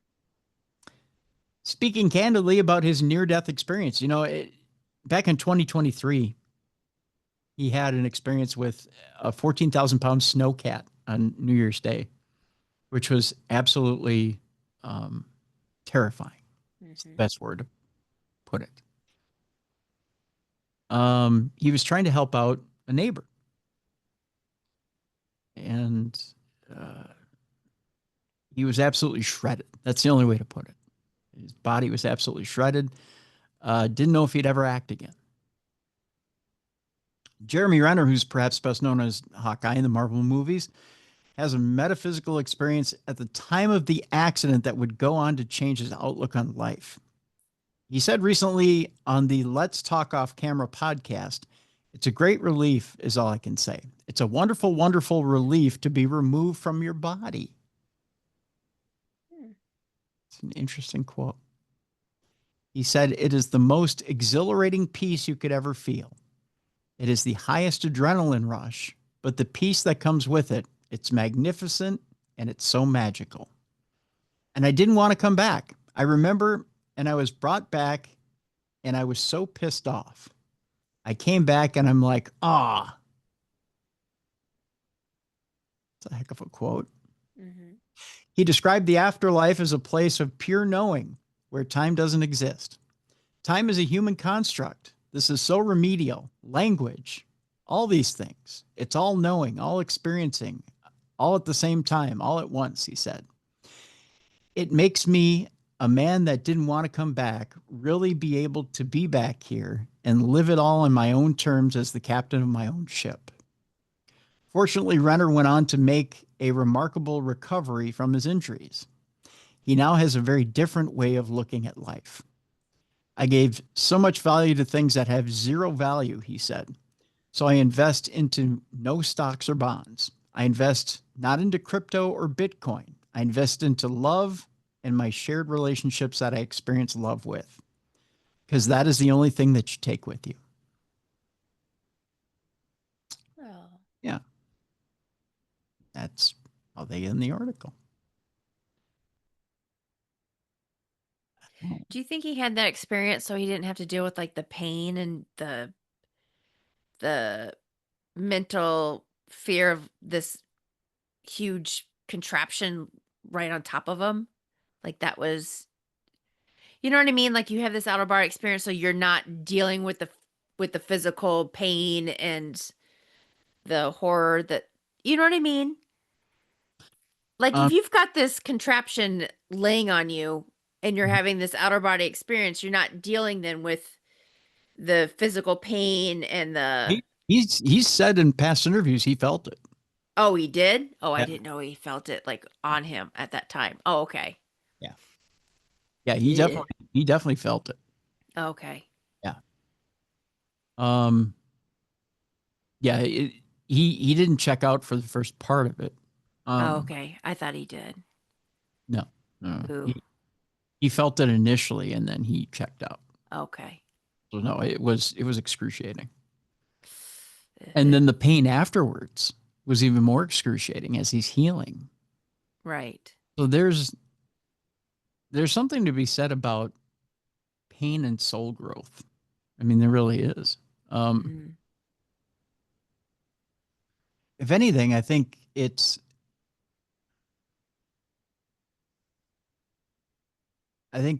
Speaking candidly about his near-death experience. Back in 2023, he had an experience with a 14,000-pound snow cat on New Year's Day, which was absolutely terrifying. Mm-hmm. It's the best word to put it. He was trying to help out a neighbor. And he was absolutely shredded. That's the only way to put it. His body was absolutely shredded. Didn't know if he'd ever act again. Jeremy Renner, who's perhaps best known as Hawkeye in the Marvel movies, has a metaphysical experience at the time of the accident that would go on to change his outlook on life. He said recently on the Let's Talk Off Camera podcast, "It's a great relief, is all I can say. It's a wonderful, wonderful relief to be removed from your body." It's an interesting quote. He said, "It is the most exhilarating peace you could ever feel. It is the highest adrenaline rush, but the peace that comes with it, it's magnificent and it's so magical. And I didn't want to come back. I remember, and I was brought back and I was so pissed off. I came back and I'm like, ah." It's a heck of a quote. Mm-hmm. He described the afterlife as a place of pure knowing where time doesn't exist. Time is a human construct. This is so remedial. Language, all these things. It's all knowing, all experiencing, all at the same time, all at once, he said. It makes me, a man that didn't want to come back, really be able to be back here and live it all on my own terms as the captain of my own ship. Fortunately, Renner went on to make a remarkable recovery from his injuries. He now has a very different way of looking at life. I gave so much value to things that have zero value, he said. So I invest into no stocks or bonds. I invest not into crypto or Bitcoin. I invest into love and my shared relationships that I experience love with. because that is the only thing that you take with you. Oh. Yeah. That's how they end the article. Do you think he had that experience so he didn't have to deal with like the pain and the mental fear of this huge contraption right on top of him? Like that was, you know what I mean? Like you have this outer body experience, so you're not dealing with the physical pain and the horror that, you know what I mean? Like Um, if you've got this contraption laying on you and you're having this outer body experience, you're not dealing then with the physical pain and the. he's said in past interviews he felt it. Oh, he did? Oh, I Yeah. didn't know he felt it like on him at that time. Oh, okay. Yeah. Yeah. Yeah. He definitely felt it. Okay. Yeah. Um. Yeah. He didn't check out for the first part of it. Oh, okay. I thought he did. No. No. Ooh. He felt it initially, and then he checked out. Okay. So no, it was excruciating. And then the pain afterwards was even more excruciating as he's healing. Right. So there's something to be said about pain and soul growth. I mean, there really is. Mhm. If anything, I think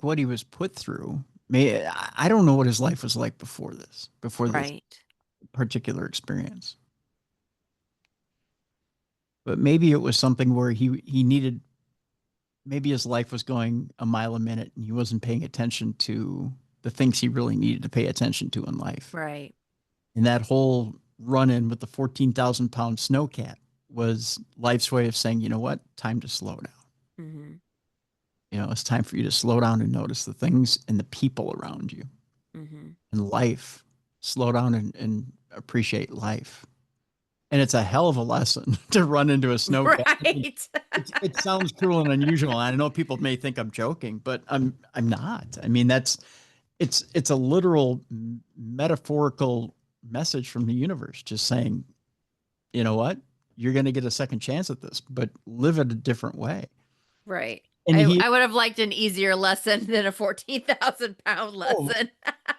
what he was put through. I don't know what his life was like before this Right. particular experience. But maybe it was something where he needed, maybe his life was going a mile a minute and he wasn't paying attention to the things he really needed to pay attention to in life. Right. And that whole run in with the 14,000-pound snowcat was life's way of saying, you know what, time to slow down. Mm-hmm. You know, it's time for you to slow down and notice the things and the people around you. Mm-hmm. And life. Slow down and appreciate life. And it's a hell of a lesson to run into a snowcat. Right. It sounds cruel and unusual. And I know people may think I'm joking, but I'm not. I mean, it's a literal metaphorical message from the universe, just saying, you know what, you're going to get a second chance at this, but live it a different way. Right. And I would have liked an easier lesson than a 14,000-pound lesson.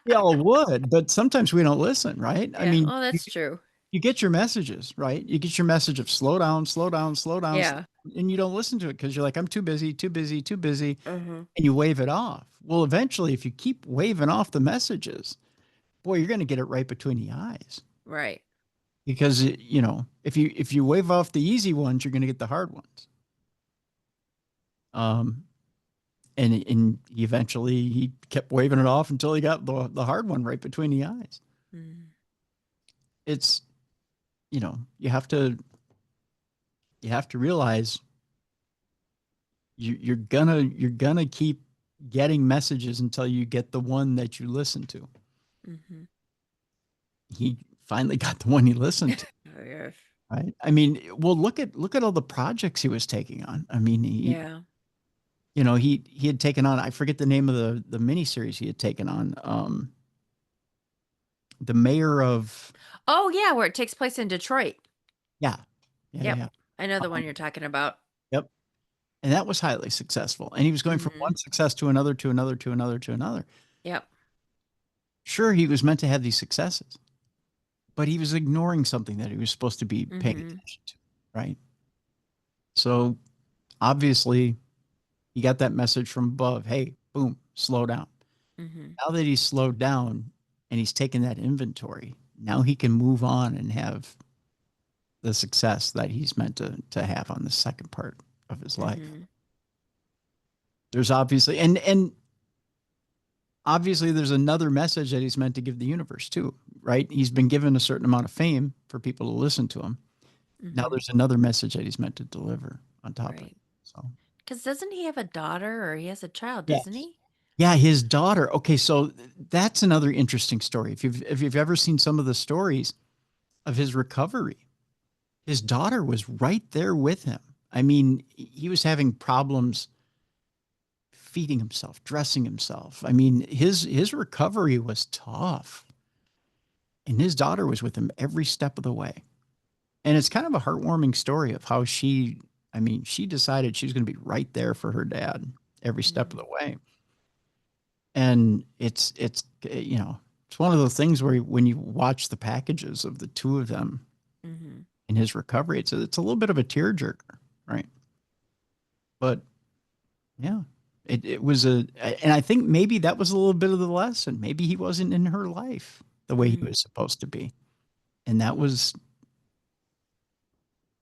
We all would, but sometimes we don't listen, right? Yeah. I mean, Oh, that's true. you get your messages, right? You get your message of slow down, slow down, slow down, Yeah. and you don't listen to it because you're like, I'm too busy, too busy, too busy, Mm-hmm. and you wave it off. Well, eventually, if you keep waving off the messages, boy, you're going to get it right between the eyes. Right. Because you know, if you wave off the easy ones, you're going to get the hard ones. And he kept waving it off until he got the hard one right between the eyes. Mm-hmm. It's, you know, you have to realize you're gonna keep getting messages until you get the one that you listen to. Mm-hmm. He finally got the one he listened to. Oh, yes. Right. I mean, well, look at all the projects he was taking on. I mean, Yeah. you know, he had taken on, I forget the name of the miniseries he had taken on. The mayor of. Oh, yeah, where it takes place in Detroit. Yeah. Yep. Yeah. I know the one you're talking about. Yep. And that was highly successful. And he was going from one success to another, to another, to another, to another. Yep. Sure, he was meant to have these successes, but he was ignoring something that he was supposed to be paying attention to, right? So obviously he got that message from above. Hey, boom, slow down. Mm-hmm. Now that he's slowed down and he's taken that inventory, now he can move on and have the success that he's meant to have on the second part of his life. There's obviously, and obviously there's another message that he's meant to give the universe too, right? He's been given a certain amount of fame for people to listen to him. Now there's another message that he's meant to deliver on top of it. So, because doesn't he have a daughter or he has a child, doesn't he? Yeah, his daughter. Okay, so that's another interesting story. If you've ever seen some of the stories of his recovery, his daughter was right there with him. I mean, he was having problems feeding himself, dressing himself. I mean, his recovery was tough. And his daughter was with him every step of the way. And it's kind of a heartwarming story of how she decided she was going to be right there for her dad every step of the way. And it's one of those things where when you watch the packages of the two of them in his recovery, it's a little bit of a tearjerker, right? But yeah, it was and I think maybe that was a little bit of the lesson. Maybe he wasn't in her life the way he was supposed to be. And that was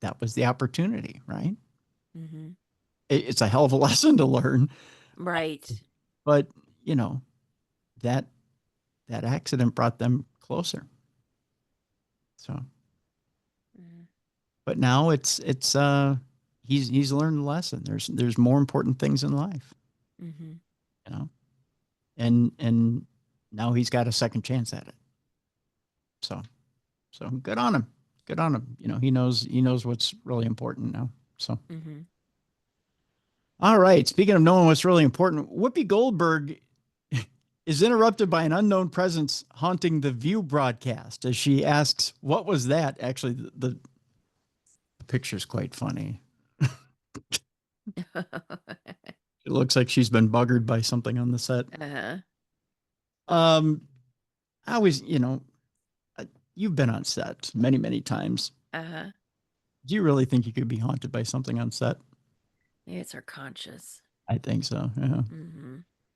the opportunity, right? It's a hell of a lesson to learn. Right. But, that accident brought them closer. So, but now he's learned the lesson. There's more important things in life, and now he's got a second chance at it. So good on him. Good on him. He knows what's really important now. So, all right. Speaking of knowing what's really important, Whoopi Goldberg is interrupted by an unknown presence haunting the View broadcast as she asks, "What was that?" Actually, the picture's quite funny. It looks like she's been buggered by something on the set. I always, you've been on set many, many times. Do you really think you could be haunted by something on set? Maybe it's our conscious. I think so. Yeah.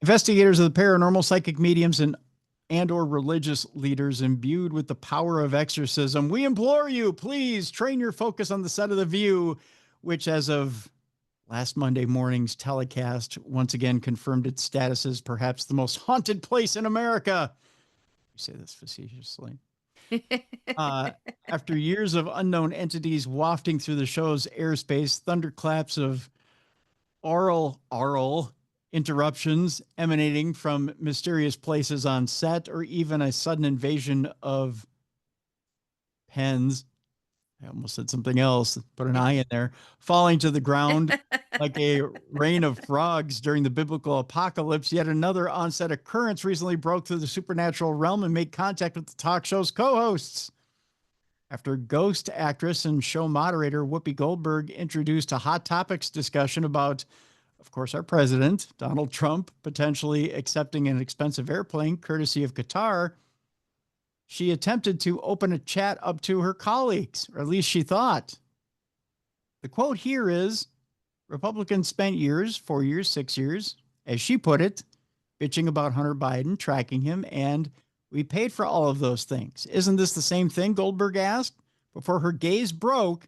Investigators of the paranormal, psychic mediums, and or religious leaders imbued with the power of exorcism, we implore you, please train your focus on the set of The View, which as of last Monday morning's telecast once again confirmed its status as perhaps the most haunted place in America. You say this facetiously. After years of unknown entities wafting through the show's airspace, thunderclaps of aural interruptions emanating from mysterious places on set, or even a sudden invasion of pens. I almost said something else, put an I in there, falling to the ground like a rain of frogs during the biblical apocalypse. Yet another on-set occurrence recently broke through the supernatural realm and made contact with the talk show's co-hosts. After ghost actress and show moderator Whoopi Goldberg introduced a Hot Topics discussion about, of course, our president, Donald Trump, potentially accepting an expensive airplane courtesy of Qatar, she attempted to open a chat up to her colleagues, or at least she thought. The quote here is, Republicans spent years, 4 years, 6 years, as she put it, bitching about Hunter Biden, tracking him, and we paid for all of those things. Isn't this the same thing, Goldberg asked, before her gaze broke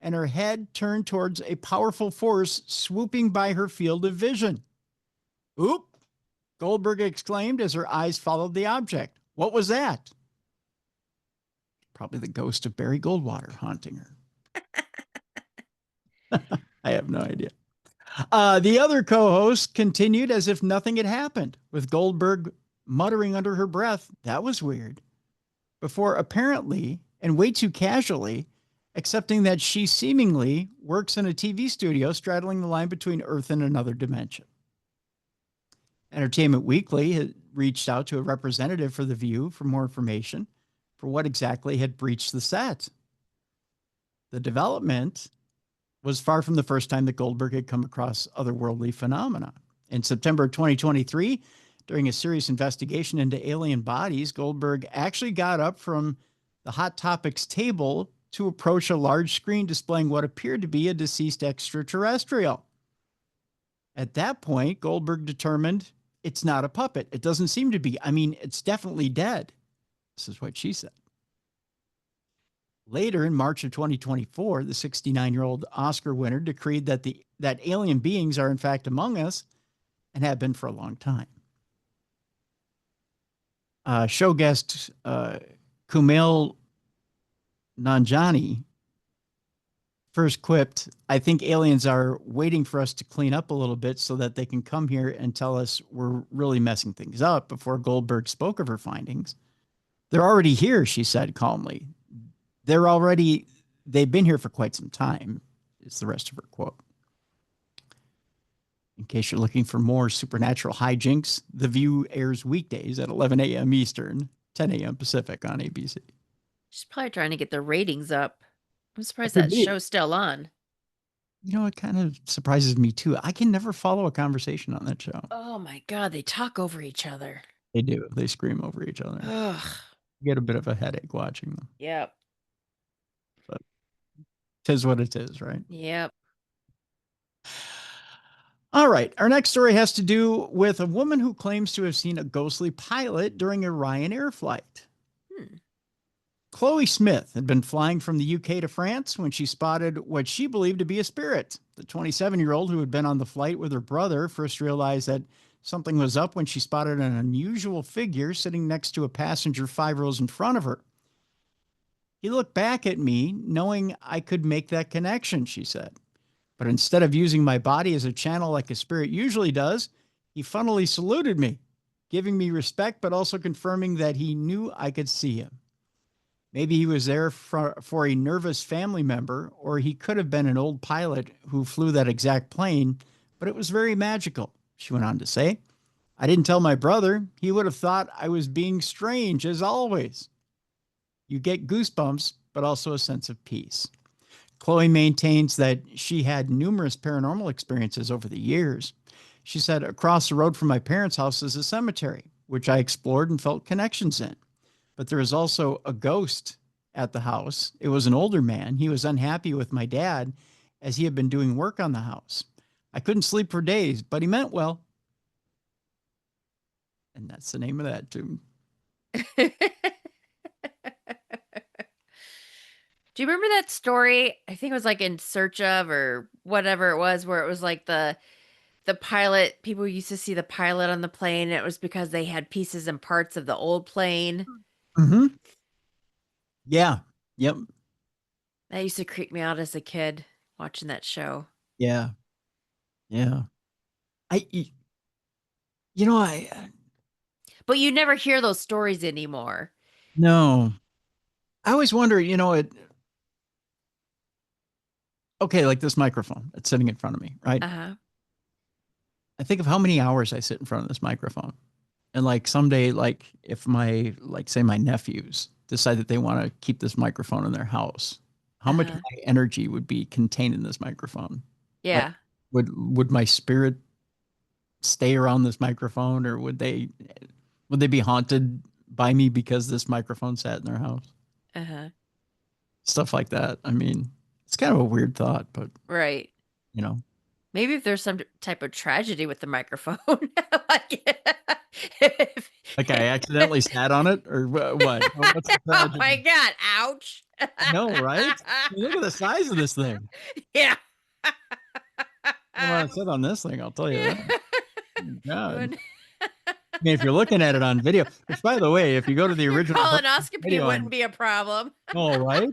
and her head turned towards a powerful force swooping by her field of vision. Oop, Goldberg exclaimed as her eyes followed the object. What was that? Probably the ghost of Barry Goldwater haunting her. I have no idea. The other co-host continued as if nothing had happened, with Goldberg muttering under her breath, "That was weird," before apparently, and way too casually, accepting that she seemingly works in a TV studio straddling the line between Earth and another dimension. Entertainment Weekly had reached out to a representative for The View for more information for what exactly had breached the set. The development was far from the first time that Goldberg had come across otherworldly phenomena. In September of 2023, during a serious investigation into alien bodies, Goldberg actually got up from the Hot Topics table to approach a large screen displaying what appeared to be a deceased extraterrestrial. At that point, Goldberg determined it's not a puppet. It doesn't seem to be. I mean, it's definitely dead. This is what she said. Later, in March of 2024, the 69-year-old Oscar winner decreed that alien beings are in fact among us and have been for a long time. Show guest Kumail Nanjiani first quipped, "I think aliens are waiting for us to clean up a little bit so that they can come here and tell us we're really messing things up," before Goldberg spoke of her findings. "They're already here," she said calmly. They've been here for quite some time," is the rest of her quote. In case you're looking for more supernatural hijinks, The View airs weekdays at 11 a.m. Eastern, 10 a.m. Pacific on ABC. She's probably trying to get the ratings up. I'm That surprised could that be. show's still on. You know, it kind of surprises me too. I can never follow a conversation on that show. Oh my God, they talk over each other. They do. They scream over each other. Ugh. Get a bit of a headache watching them. Yep. But tis what it is, right? Yep. All right. Our next story has to do with a woman who claims to have seen a ghostly pilot during a Ryanair flight. Chloe Smith had been flying from the UK to France when she spotted what she believed to be a spirit. The 27-year-old who had been on the flight with her brother first realized that something was up when she spotted an unusual figure sitting next to a passenger 5 rows in front of her. He looked back at me, knowing I could make that connection, she said. But instead of using my body as a channel like a spirit usually does, he funnily saluted me, giving me respect, but also confirming that he knew I could see him. Maybe he was there for a nervous family member, or he could have been an old pilot who flew that exact plane, but it was very magical, she went on to say. I didn't tell my brother. He would have thought I was being strange, as always. You get goosebumps, but also a sense of peace. Chloe maintains that she had numerous paranormal experiences over the years. She said, across the road from my parents' house is a cemetery, which I explored and felt connections in. But there is also a ghost at the house. It was an older man. He was unhappy with my dad as he had been doing work on the house. I couldn't sleep for days, but he meant well. And that's the name of that tune. Do you remember that story? I think it was like In Search of or whatever it was, where it was like the pilot, people used to see the pilot on the plane, and it was because they had pieces and parts of the old plane. Mm-hmm. Yeah. Yep. That used to creep me out as a kid watching that show. Yeah. Yeah. I you know, But you never hear those stories anymore. no. I always wonder, okay, like this microphone that's sitting in front of me, right? Uh-huh. I think of how many hours I sit in front of this microphone. And like someday, like if say my nephews decide that they want to keep this microphone in their house, how much of Uh-huh. my energy would be contained in this microphone? Like, Yeah. would my spirit stay around this microphone, or would they be haunted by me because this microphone sat in their house? Uh-huh. Stuff like that. I mean, it's kind of a weird thought, but Right. you know, Maybe if there's some type of tragedy with the microphone. like, if- like I accidentally sat on it, or what? What's the oh my tragedy? God. Ouch. I know, right? Look at the size of this thing. Yeah. I don't want to sit on this thing, I'll tell you Yeah. that. God. When- I mean, if you're looking at it on video, which by the way, if you go to the Your original colonoscopy video wouldn't on, be a problem. all right,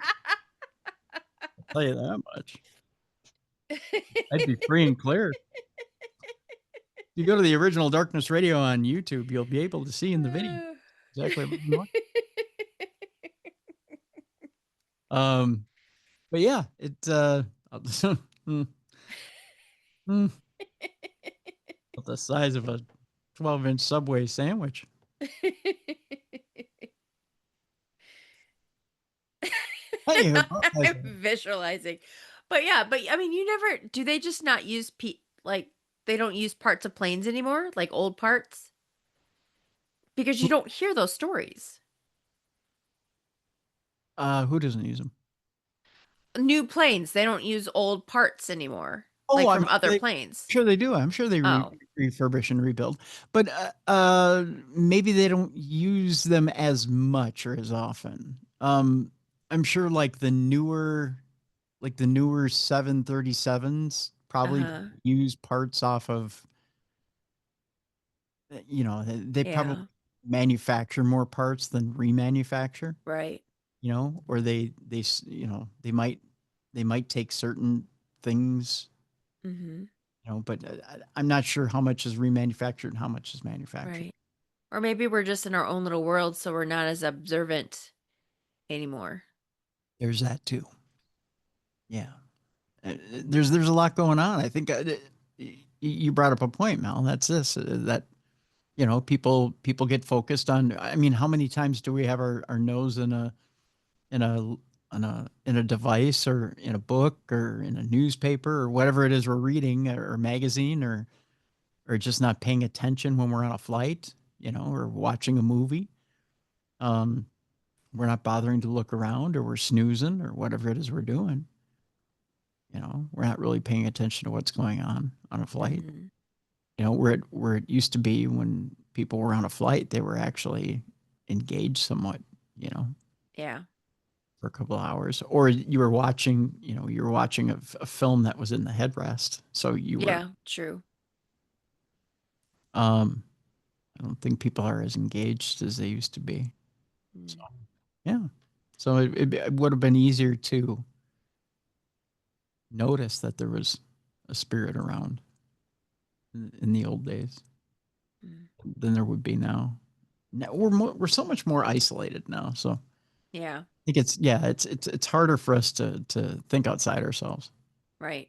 I'll tell you that much. I'd be free and clear. If you go to the original Darkness Radio on YouTube, you'll be able to see in the video exactly what you want. But yeah, mm, mm, about the size of a 12-inch Subway sandwich. Hey, I'm visualizing. But yeah, but I mean, do they just not use like they don't use parts of planes anymore, like old parts? Because you don't hear those stories. who doesn't use them? New planes, they don't use old parts anymore, Oh, like I'm from sure other they, planes. sure they do. I'm sure they Oh, refurbish and rebuild, but maybe they don't use them as much or as often. I'm sure like the newer 737s probably uh-huh. use parts off of, they probably Yeah, manufacture more parts than remanufacture, right. or they might take certain things, Mm-hmm. but I'm not sure how much is remanufactured and how much is manufactured. Right. Or maybe we're just in our own little world, so we're not as observant anymore. There's that too. Yeah. There's a lot going on. I think you brought up a point, Mel. That's this that people get focused on. I mean, how many times do we have our nose in a in a device or in a book or in a newspaper or whatever it is we're reading or magazine or just not paying attention when we're on a flight, or watching a movie. We're not bothering to look around, or we're snoozing, or whatever it is we're doing. We're not really paying attention to what's going on a flight. Mm-hmm. Where it used to be when people were on a flight, they were actually engaged somewhat, Yeah. for a couple of hours, or you were watching, a film that was in the headrest. So you were, Yeah, true. um, I don't think people are as engaged as they used to be. Mm. So, yeah. So it would have been easier to notice that there was a spirit around in the old days than there would be now. Now we're so much more isolated now. So Yeah. I think it's harder for us to think outside ourselves. Right.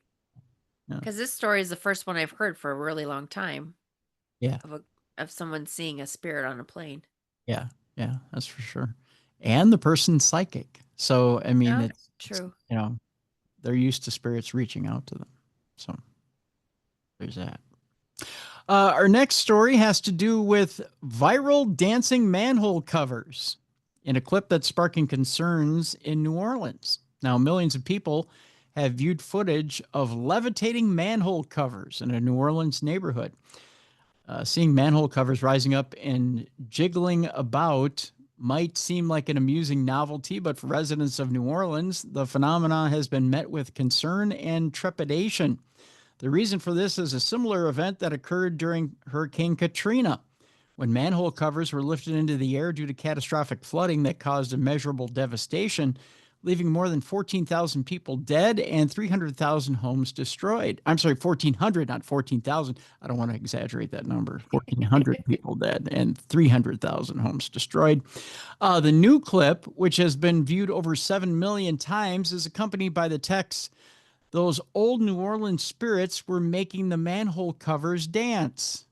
Yeah. Because this story is the first one I've heard for a really long time Yeah. of someone seeing a spirit on a plane. Yeah. Yeah. That's for sure. And the person's psychic. So I mean, Oh, it's true. they're used to spirits reaching out to them. So there's that. Our next story has to do with viral dancing manhole covers in a clip that's sparking concerns in New Orleans. Now, millions of people have viewed footage of levitating manhole covers in a New Orleans neighborhood. Seeing manhole covers rising up and jiggling about might seem like an amusing novelty, but for residents of New Orleans, the phenomenon has been met with concern and trepidation. The reason for this is a similar event that occurred during Hurricane Katrina, when manhole covers were lifted into the air due to catastrophic flooding that caused immeasurable devastation, leaving more than 14,000 people dead and 300,000 homes destroyed. I'm sorry, 1,400, not 14,000. I don't want to exaggerate that number. 1,400 people dead and 300,000 homes destroyed. The new clip, which has been viewed over 7 million times, is accompanied by the text, "Those old New Orleans spirits were making the manhole covers dance."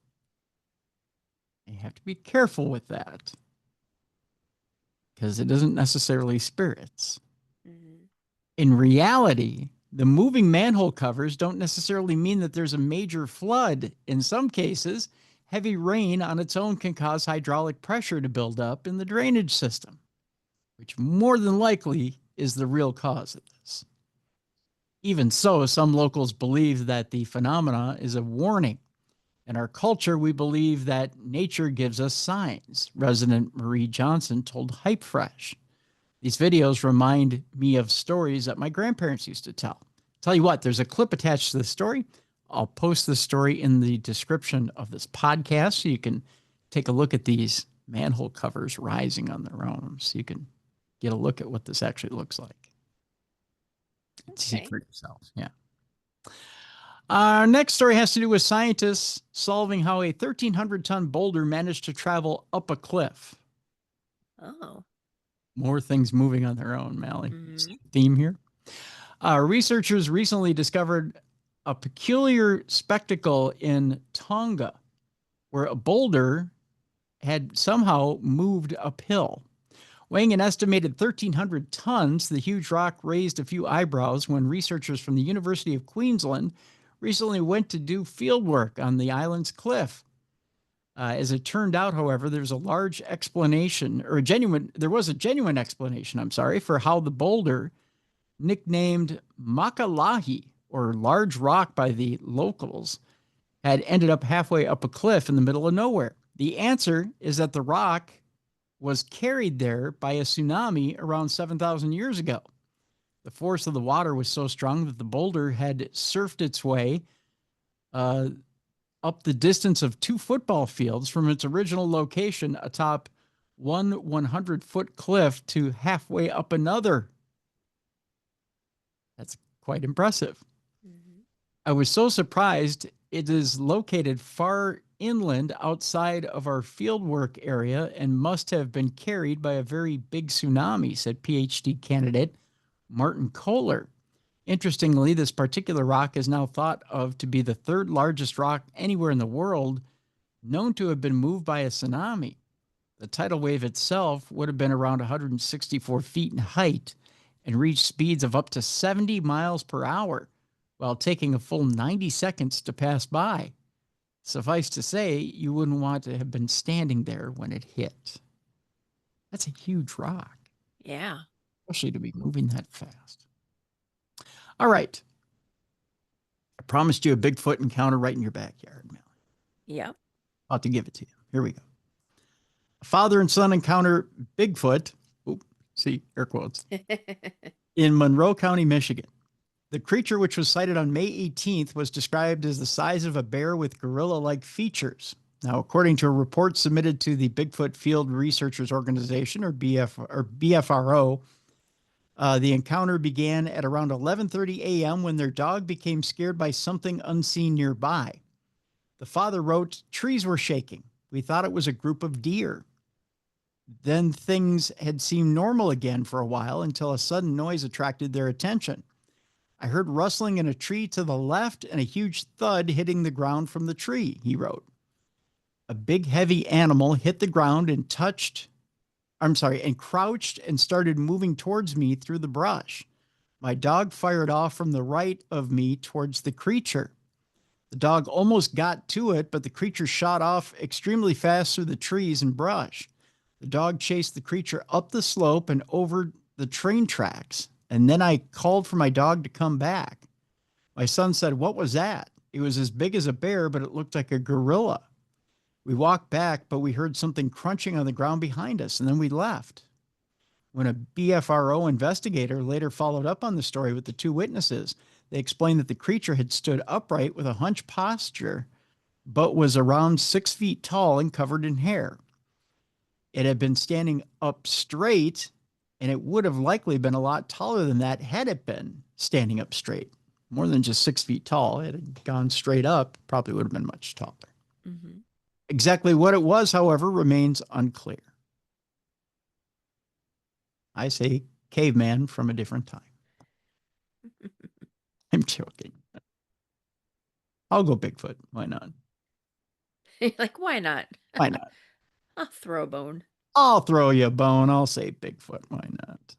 You have to be careful with that because it isn't necessarily spirits. Mm-hmm. In reality, the moving manhole covers don't necessarily mean that there's a major flood. In some cases, heavy rain on its own can cause hydraulic pressure to build up in the drainage system, which more than likely is the real cause of this. Even so, some locals believe that the phenomena is a warning. In our culture, we believe that nature gives us signs, resident Marie Johnson told Hype Fresh. These videos remind me of stories that my grandparents used to tell. Tell you what, there's a clip attached to the story. I'll post the story in the description of this podcast so you can take a look at these manhole covers rising on their own so you can get a look at what this actually looks like. See for yourselves. Yeah. Our next story has to do with scientists solving how a 1,300-ton boulder managed to travel up a cliff. Oh. More things moving on their own, Mallie. Mm-hmm. Theme here. Researchers recently discovered a peculiar spectacle in Tonga where a boulder had somehow moved uphill. Weighing an estimated 1,300 tons, the huge rock raised a few eyebrows when researchers from the University of Queensland recently went to do field work on the island's cliff. As it turned out, however, there was a genuine explanation, for how the boulder, nicknamed Makalahi, or large rock by the locals, had ended up halfway up a cliff in the middle of nowhere. The answer is that the rock was carried there by a tsunami around 7,000 years ago. The force of the water was so strong that the boulder had surfed its way up the distance of 2 football fields from its original location atop one 100-foot cliff to halfway up another. That's quite impressive. Mm-hmm. I was so surprised. It is located far inland outside of our fieldwork area and must have been carried by a very big tsunami, said PhD candidate Martin Kohler. Interestingly, this particular rock is now thought of to be the third largest rock anywhere in the world, known to have been moved by a tsunami. The tidal wave itself would have been around 164 feet in height and reached speeds of up to 70 miles per hour, while taking a full 90 seconds to pass by. Suffice to say, you wouldn't want to have been standing there when it hit. That's a huge rock. Yeah. Especially to be moving that fast. All right. I promised you a Bigfoot encounter right in your backyard, Mallie. Yep. About to give it to you. Here we go. A father and son encounter Bigfoot. Oop, see, air quotes. In Monroe County, Michigan. The creature, which was sighted on May 18th, was described as the size of a bear with gorilla-like features. Now, according to a report submitted to the Bigfoot Field Researchers Organization, or BFRO, the encounter began at around 11:30 a.m. when their dog became scared by something unseen nearby. The father wrote, "Trees were shaking. We thought it was a group of deer. Then things had seemed normal again for a while until a sudden noise attracted their attention. I heard rustling in a tree to the left and a huge thud hitting the ground from the tree," he wrote. A big, heavy animal hit the ground and crouched and started moving towards me through the brush. My dog fired off from the right of me towards the creature. The dog almost got to it, but the creature shot off extremely fast through the trees and brush. The dog chased the creature up the slope and over the train tracks. And then I called for my dog to come back. My son said, "What was that?" It was as big as a bear, but it looked like a gorilla. We walked back, but we heard something crunching on the ground behind us, and then we left. When a BFRO investigator later followed up on the story with the two witnesses, they explained that the creature had stood upright with a hunched posture, but was around 6 feet tall and covered in hair. It had been standing up straight, and it would have likely been a lot taller than that had it been standing up straight. More than just 6 feet tall. It had gone straight up, probably would have been much taller. Mm-hmm. Exactly what it was, however, remains unclear. I say caveman from a different time. I'm joking. I'll go Bigfoot. Why not? Like, why not? Why not? I'll throw a bone. I'll throw you a bone. I'll say Bigfoot. Why not?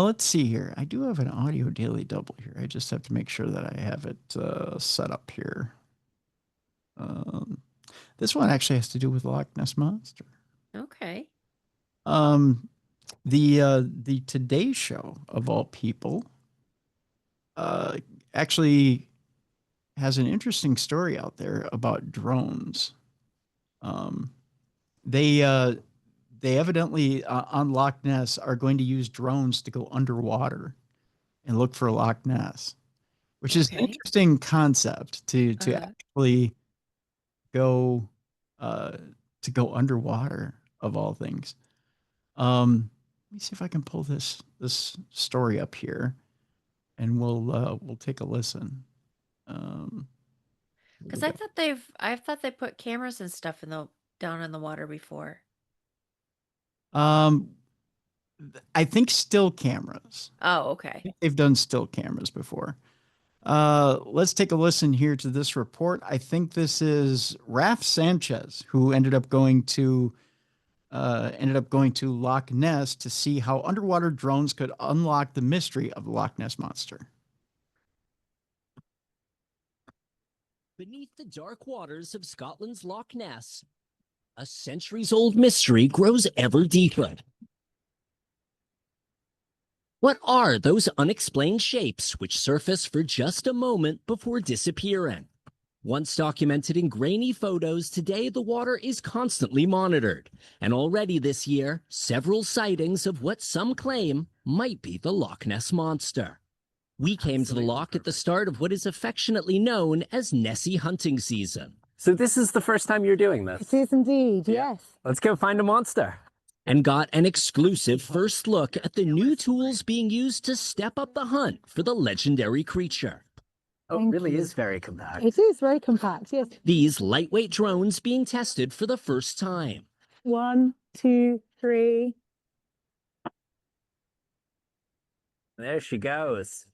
Let's see here. I do have an audio daily double here. I just have to make sure that I have it set up here. This one actually has to do with Loch Ness Monster. Okay. The Today Show, of all people, actually has an interesting story out there about drones. They evidently on Loch Ness are going to use drones to go underwater and look for Loch Ness, which is an interesting concept to actually go underwater, of all things. Let me see if I can pull this story up here, and we'll take a listen. Because I thought they put cameras and stuff down in the water before. I think still cameras. Oh, okay. They've done still cameras before. Let's take a listen here to this report. I think this is Raf Sanchez, who ended up going to Loch Ness to see how underwater drones could unlock the mystery of the Loch Ness Monster. Beneath the dark waters of Scotland's Loch Ness, a centuries-old mystery grows ever deeper. What are those unexplained shapes which surface for just a moment before disappearing? Once documented in grainy photos, today the water is constantly monitored. And already this year, several sightings of what some claim might be the Loch Ness Monster. We came to the loch at the start of what is affectionately known as Nessie hunting season. So this is the first time you're doing this? It is indeed, yes. Let's go find a monster. And got an exclusive first look at the new tools being used to step up the hunt for the legendary creature. Oh, it really is very compact. It is very compact, yes. These lightweight drones being tested for the first time. 1, 2, 3. There she goes.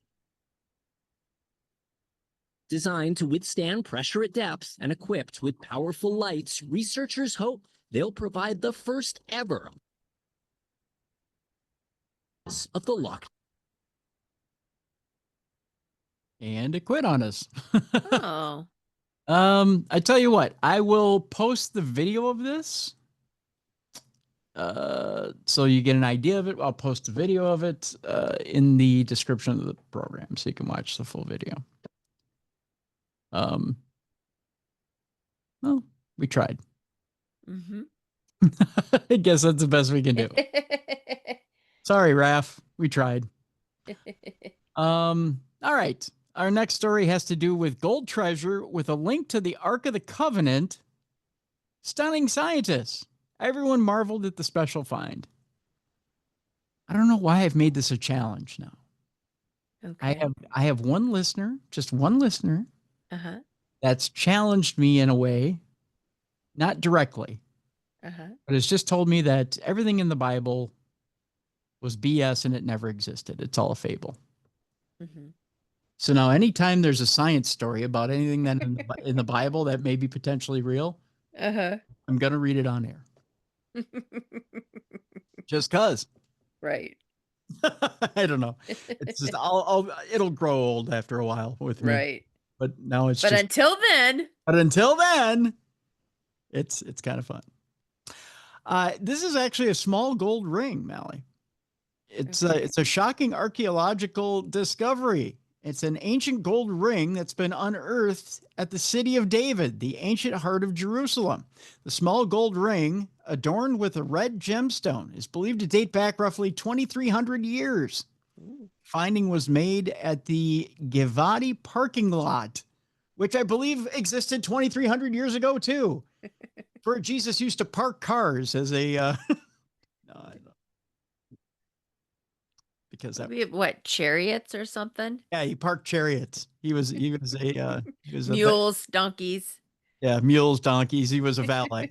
Designed to withstand pressure at depths and equipped with powerful lights, researchers hope they'll provide the first ever of the Loch. And it quit on us. Oh. I tell you what, I will post the video of this. So you get an idea of it. I'll post a video of it in the description of the program so you can watch the full video. Well, we tried. Mm-hmm. I guess that's the best we can do. Sorry, Raph. We tried. All right. Our next story has to do with gold treasure with a link to the Ark of the Covenant. Stunning scientists. Everyone marveled at the special find. I don't know why I've made this a challenge now. Okay. I have one listener, just one listener, Uh-huh. that's challenged me in a way, not directly, Uh-huh. but has just told me that everything in the Bible was BS and it never existed. It's all a fable. Mm-hmm. So now anytime there's a science story about anything that in the Bible that may be potentially real, Uh-huh. I'm going to read it on air. Just cause. Right. I don't know. It's just it'll grow old after a while with me. Right. But now it's But just, until then, it's kind of fun. This is actually a small gold ring, Mallie. It's a shocking archaeological discovery. It's an ancient gold ring that's been unearthed at the city of David, the ancient heart of Jerusalem. The small gold ring, adorned with a red gemstone, is believed to date back roughly 2,300 years. Finding was made at the Givati parking lot, which I believe existed 2,300 years ago too, where Jesus used to park cars as a. No, I don't know. Because that, we have what, chariots or something? yeah, he parked chariots. He was Mules, donkeys. Yeah, mules, donkeys. He was a valet.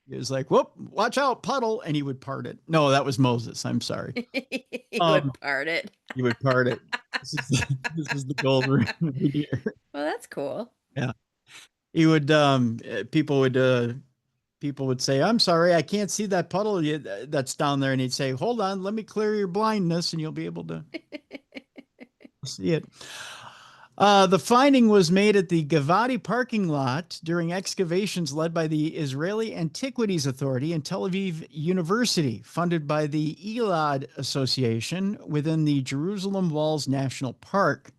He was like, whoop, watch out, puddle. And he would part it. No, that was Moses. I'm sorry. He would part it. He would part it. This is the gold ring right here. Well, that's cool. Yeah. He would, people would say, I'm sorry, I can't see that puddle that's down there. And he'd say, hold on, let me clear your blindness and you'll be able to see it. The finding was made at the Givati parking lot during excavations led by the Israeli Antiquities Authority and Tel Aviv University, funded by the Elad Association within the Jerusalem Walls National Park.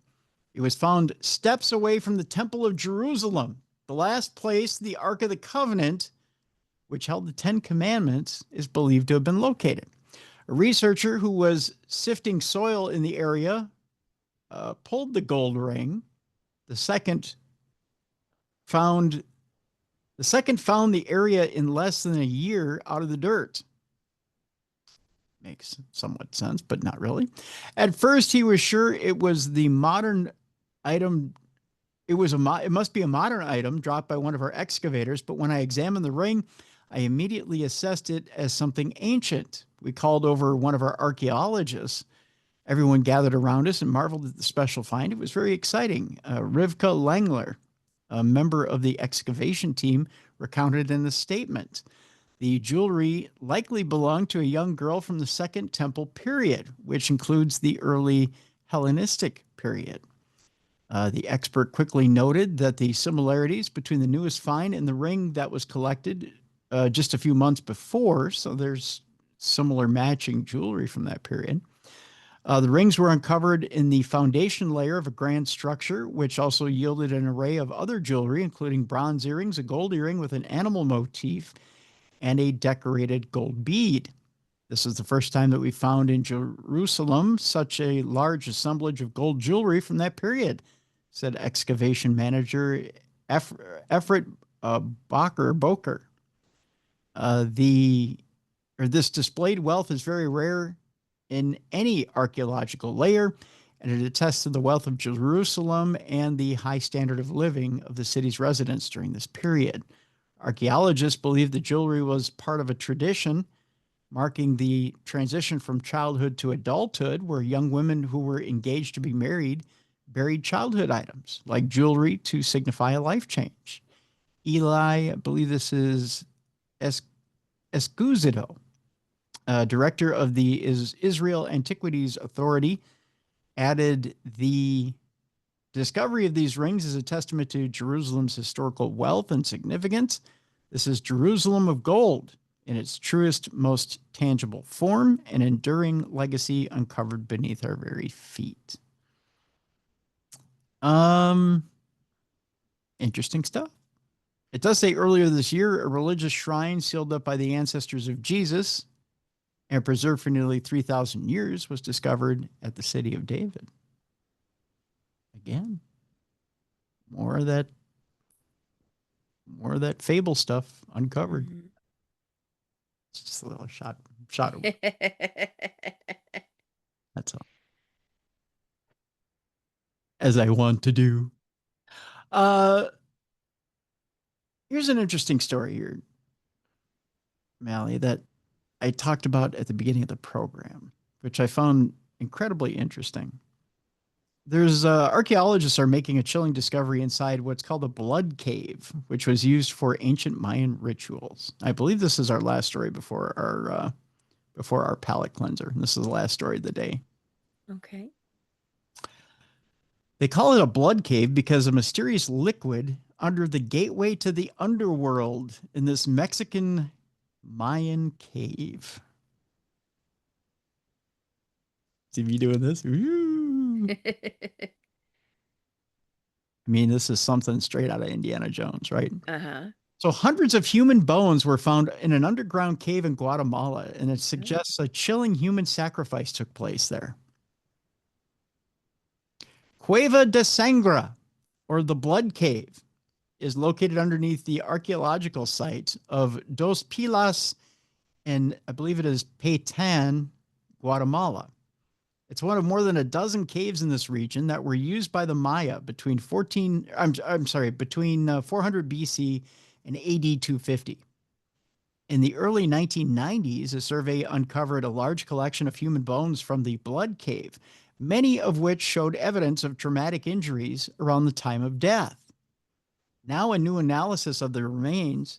It was found steps away from the Temple of Jerusalem, the last place the Ark of the Covenant, which held the 10 Commandments, is believed to have been located. A researcher who was sifting soil in the area pulled the gold ring. The second found the area in less than a year out of the dirt. Makes somewhat sense, but not really. At first, he was sure it was the modern item. It must be a modern item dropped by one of our excavators. But when I examined the ring, I immediately assessed it as something ancient. We called over one of our archaeologists. Everyone gathered around us and marveled at the special find. It was very exciting. Rivka Langler, a member of the excavation team, recounted in a statement. The jewelry likely belonged to a young girl from the Second Temple period, which includes the early Hellenistic period. The expert quickly noted that the similarities between the newest find and the ring that was collected just a few months before, so there's similar matching jewelry from that period. The rings were uncovered in the foundation layer of a grand structure, which also yielded an array of other jewelry, including bronze earrings, a gold earring with an animal motif, and a decorated gold bead. This is the first time that we found in Jerusalem such a large assemblage of gold jewelry from that period, said excavation manager Efrat Boker. This displayed wealth is very rare in any archaeological layer, and it attests to the wealth of Jerusalem and the high standard of living of the city's residents during this period. Archaeologists believe the jewelry was part of a tradition marking the transition from childhood to adulthood, where young women who were engaged to be married buried childhood items like jewelry to signify a life change. Eli, I believe this is Escuzito, director of the Israel Antiquities Authority, added the discovery of these rings is a testament to Jerusalem's historical wealth and significance. This is Jerusalem of gold in its truest, most tangible form, an enduring legacy uncovered beneath our very feet. Interesting stuff. It does say earlier this year, a religious shrine sealed up by the ancestors of Jesus and preserved for nearly 3,000 years was discovered at the city of David. Again, more of that fable stuff uncovered. Mhm. It's just a little shot of that's all. As I want to do. Here's an interesting story here, Mallie, that I talked about at the beginning of the program, which I found incredibly interesting. There's archaeologists are making a chilling discovery inside what's called a blood cave, which was used for ancient Mayan rituals. I believe this is our last story before our palate cleanser. And this is the last story of the day. Okay. They call it a blood cave because a mysterious liquid under the gateway to the underworld in this Mexican Mayan cave. See me doing this? Ooh. I mean, this is something straight out of Indiana Jones, right? Uh-huh. So hundreds of human bones were found in an underground cave in Guatemala, and it suggests a chilling human sacrifice took place there. Cueva de Sangre, or the Blood Cave, is located underneath the archaeological site of Dos Pilas, and I believe it is Paytan, Guatemala. It's one of more than a dozen caves in this region that were used by the Maya between 400 BC and AD 250. In the early 1990s, a survey uncovered a large collection of human bones from the Blood Cave, many of which showed evidence of traumatic injuries around the time of death. Now, a new analysis of the remains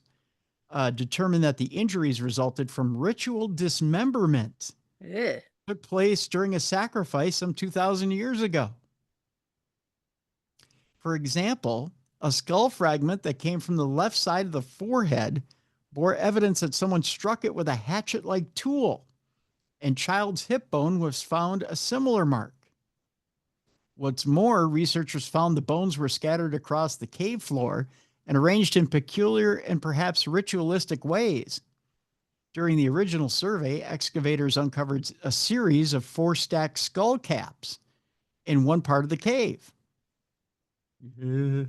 determined that the injuries resulted from ritual dismemberment. Ugh. Took place during a sacrifice some 2,000 years ago. For example, a skull fragment that came from the left side of the forehead bore evidence that someone struck it with a hatchet-like tool, and child's hip bone was found a similar mark. What's more, researchers found the bones were scattered across the cave floor and arranged in peculiar and perhaps ritualistic ways. During the original survey, excavators uncovered a series of 4 stacked skull caps in one part of the cave. I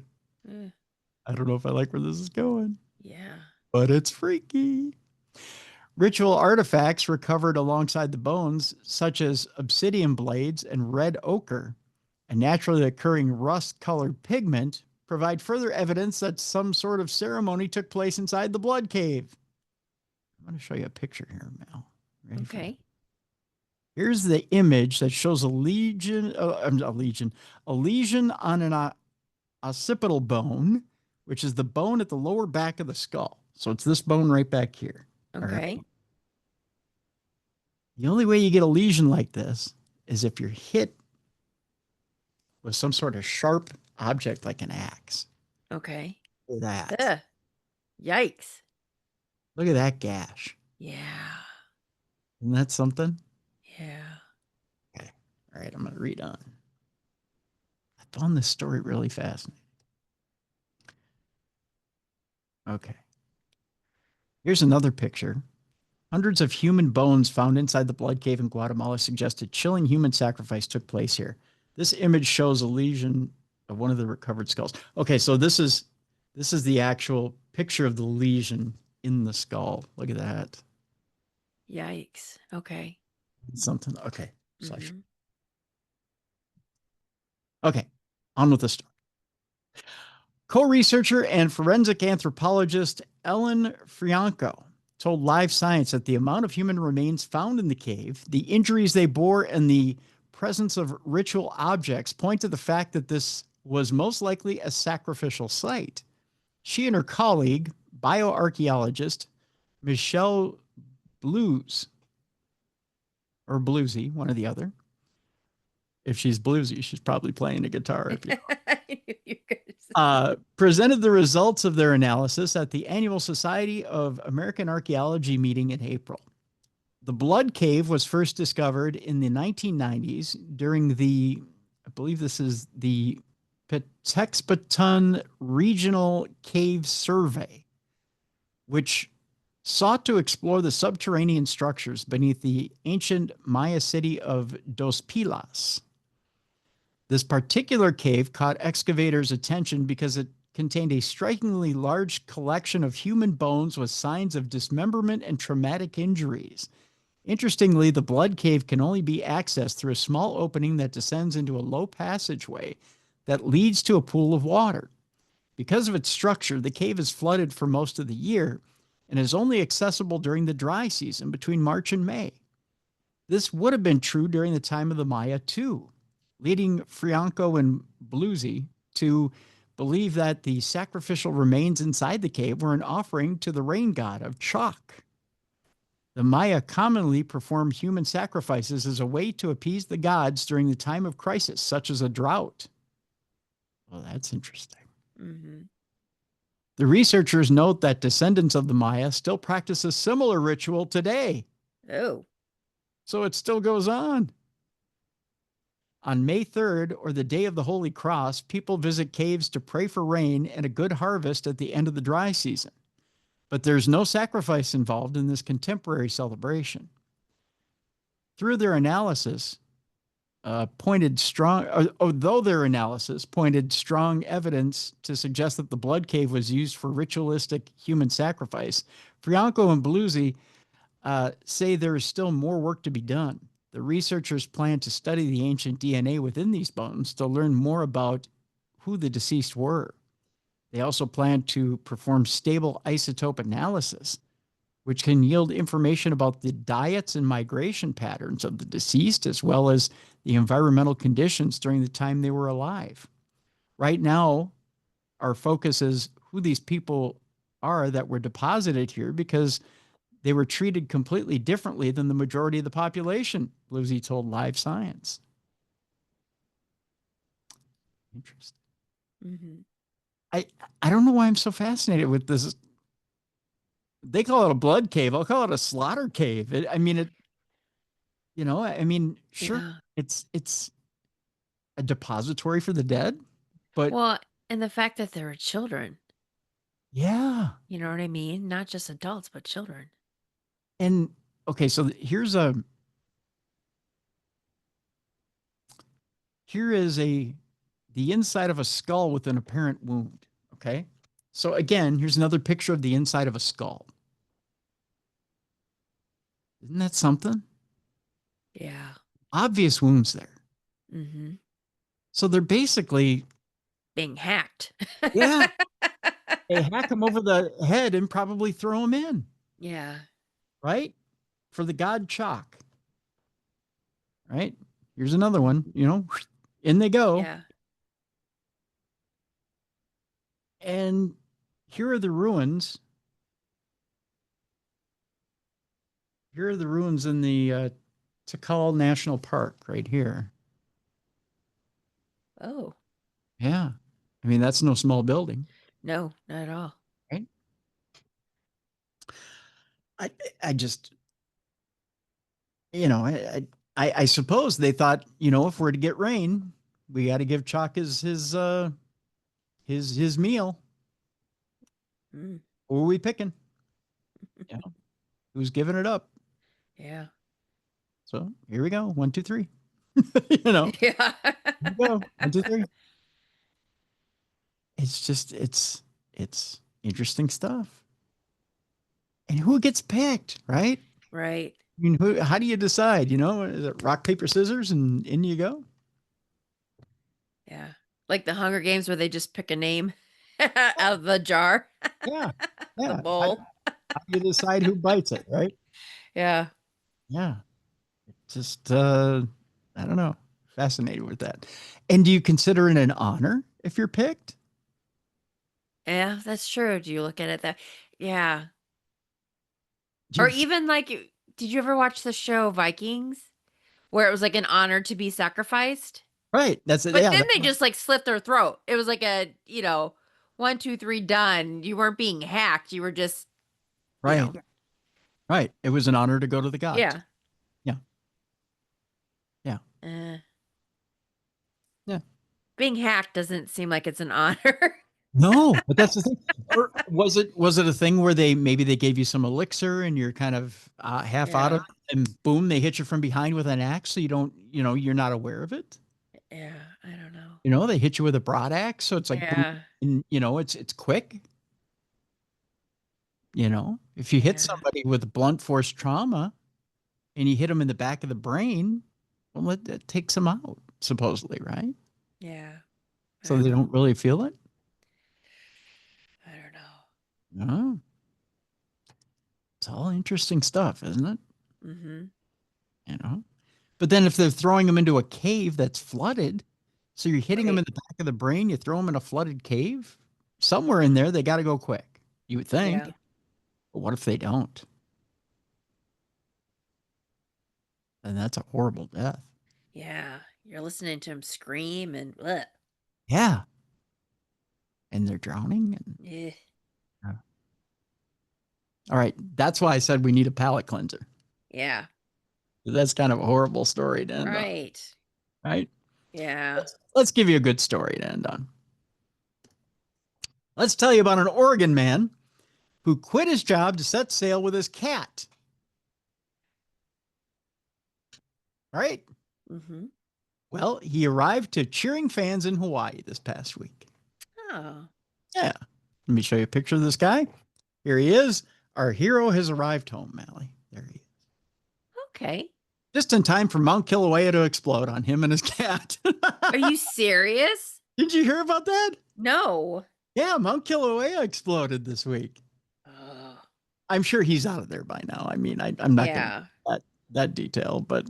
don't know if I like where this is going. Yeah. But it's freaky. Ritual artifacts recovered alongside the bones, such as obsidian blades and red ochre, a naturally occurring rust-colored pigment, provide further evidence that some sort of ceremony took place inside the blood cave. I'm going to show you a picture here, Mel. Ready for Okay. it? Here's the image that shows a lesion on an occipital bone, which is the bone at the lower back of the skull. So it's this bone right back here. Okay. Right? The only way you get a lesion like this is if you're hit with some sort of sharp object like an axe. Okay. Look at that. Ugh. Yikes. Look at that gash. Yeah. Isn't that something? Yeah. Okay. All right. I'm going to read on. I found this story really fascinating. Okay. Here's another picture. Hundreds of human bones found inside the blood cave in Guatemala suggest a chilling human sacrifice took place here. This image shows a lesion of one of the recovered skulls. Okay, so this is the actual picture of the lesion in the skull. Look at that. Yikes. Okay. Something. Okay. So Mhm. okay, on with the story. Co-researcher and forensic anthropologist Ellen Frianco told Live Science that the amount of human remains found in the cave, the injuries they bore, and the presence of ritual objects point to the fact that this was most likely a sacrificial site. She and her colleague, bioarchaeologist Michelle Blues, or Bluesy, one or the other. If she's bluesy, she's probably playing a guitar. If you presented the results of their analysis at the annual Society of American Archaeology meeting in April. The blood cave was first discovered in the 1990s during the, I believe this is the Petexpaton Regional Cave Survey, which sought to explore the subterranean structures beneath the ancient Maya city of Dos Pilas. This particular cave caught excavators' attention because it contained a strikingly large collection of human bones with signs of dismemberment and traumatic injuries. Interestingly, the blood cave can only be accessed through a small opening that descends into a low passageway that leads to a pool of water. Because of its structure, the cave is flooded for most of the year and is only accessible during the dry season between March and May. This would have been true during the time of the Maya too, leading Frianco and Bluesy to believe that the sacrificial remains inside the cave were an offering to the rain god of chalk. The Maya commonly performed human sacrifices as a way to appease the gods during the time of crisis, such as a drought. Well, that's interesting. Mm-hmm. The researchers note that descendants of the Maya still practice a similar ritual today. Oh. So it still goes on. On May 3rd, or the day of the Holy Cross, people visit caves to pray for rain and a good harvest at the end of the dry season. But there's no sacrifice involved in this contemporary celebration. Through their analysis, although their analysis pointed strong evidence to suggest that the blood cave was used for ritualistic human sacrifice, Frianco and Bluesy say there is still more work to be done. The researchers plan to study the ancient DNA within these bones to learn more about who the deceased were. They also plan to perform stable isotope analysis, which can yield information about the diets and migration patterns of the deceased, as well as the environmental conditions during the time they were alive. Right now, our focus is who these people are that were deposited here, because they were treated completely differently than the majority of the population, Bluesy told Live Science. Interesting. Mm-hmm. I don't know why I'm so fascinated with this. They call it a blood cave. I'll call it a slaughter cave. Sure, Yeah. it's a depository for the dead, but Well, and the fact that there are children, yeah. you know what I mean? Not just adults, but children. And okay, so here is the inside of a skull with an apparent wound. Okay. So again, here's another picture of the inside of a skull. Isn't that something? Yeah. Obvious wounds there. Mm-hmm. So they're basically Being hacked. Yeah. They hack them over the head and probably throw them in, Yeah. right? For the god chalk. Right? Here's another one, in they go. Yeah. And here are the ruins. Here are the ruins in the Tikal National Park right here. Oh. Yeah. I mean, that's no small building. No, not at all. Right? I just, I suppose they thought, if we're to get rain, we got to give Chalk his meal. Mm. Who are we picking? Who's giving it up? Yeah. So here we go. 1, 2, 3. Yeah. Here we go. 1, 2, 3. It's just, it's interesting stuff. And who gets picked, right? Right. I mean, how do you decide? Is it rock, paper, scissors, and in you go? Yeah. Like the Hunger Games where they just pick a name out of the jar. Yeah. The bowl. You decide who bites it, right? Yeah. Yeah. Just, I don't know. Fascinated with that. And do you consider it an honor if you're picked? Yeah, that's true. Do you look at it that? Yeah. Do Or you, even like, did you ever watch the show Vikings, where it was like an honor to be sacrificed? right. That's it. But Yeah. then they just like slit their throat. It was like a, 1, 2, 3, done. You weren't being hacked. You were just, you right. know, Right. It was an honor to go to the gods. yeah. Yeah. Yeah. Uh, Yeah. being hacked doesn't seem like it's an honor. No, but that's the thing. Or was it a thing where maybe they gave you some elixir and you're kind of half out of Yeah. it, and boom, they hit you from behind with an axe, so you don't, you're not aware of it. Yeah, I don't know. They hit you with a broad axe, so it's like boom, Yeah. and it's quick. If you hit Yeah. somebody with blunt force trauma and you hit them in the back of the brain, well, that takes them out, supposedly, right? Yeah. So they don't really feel it. I don't know. No. It's all interesting stuff, isn't it? Mm-hmm. But then if they're throwing them into a cave that's flooded, so you're hitting them in Right. the back of the brain, you throw them in a flooded cave, somewhere in there, they got to go quick, you would think. Yeah. But what if they don't? And that's a horrible death. Yeah. You're listening to him scream and bleh. Yeah. And they're drowning. Eh. All right. That's why I said we need a palate cleanser. Yeah. That's kind of a horrible story to end on. Right. Right? Yeah. Let's give you a good story to end on. Let's tell you about an Oregon man who quit his job to set sail with his cat. Right? Mm-hmm. Well, he arrived to cheering fans in Hawaii this past week. Oh. Yeah. Let me show you a picture of this guy. Here he is. Our hero has arrived home, Mallie. There he is. Okay. Just in time for Mount Kilauea to explode on him and his cat. Are you serious? Did you hear about that? No. Yeah, Mount Kilauea exploded this week. Oh. I'm sure he's out of there by now. I mean, I'm not Yeah. going to that detail, but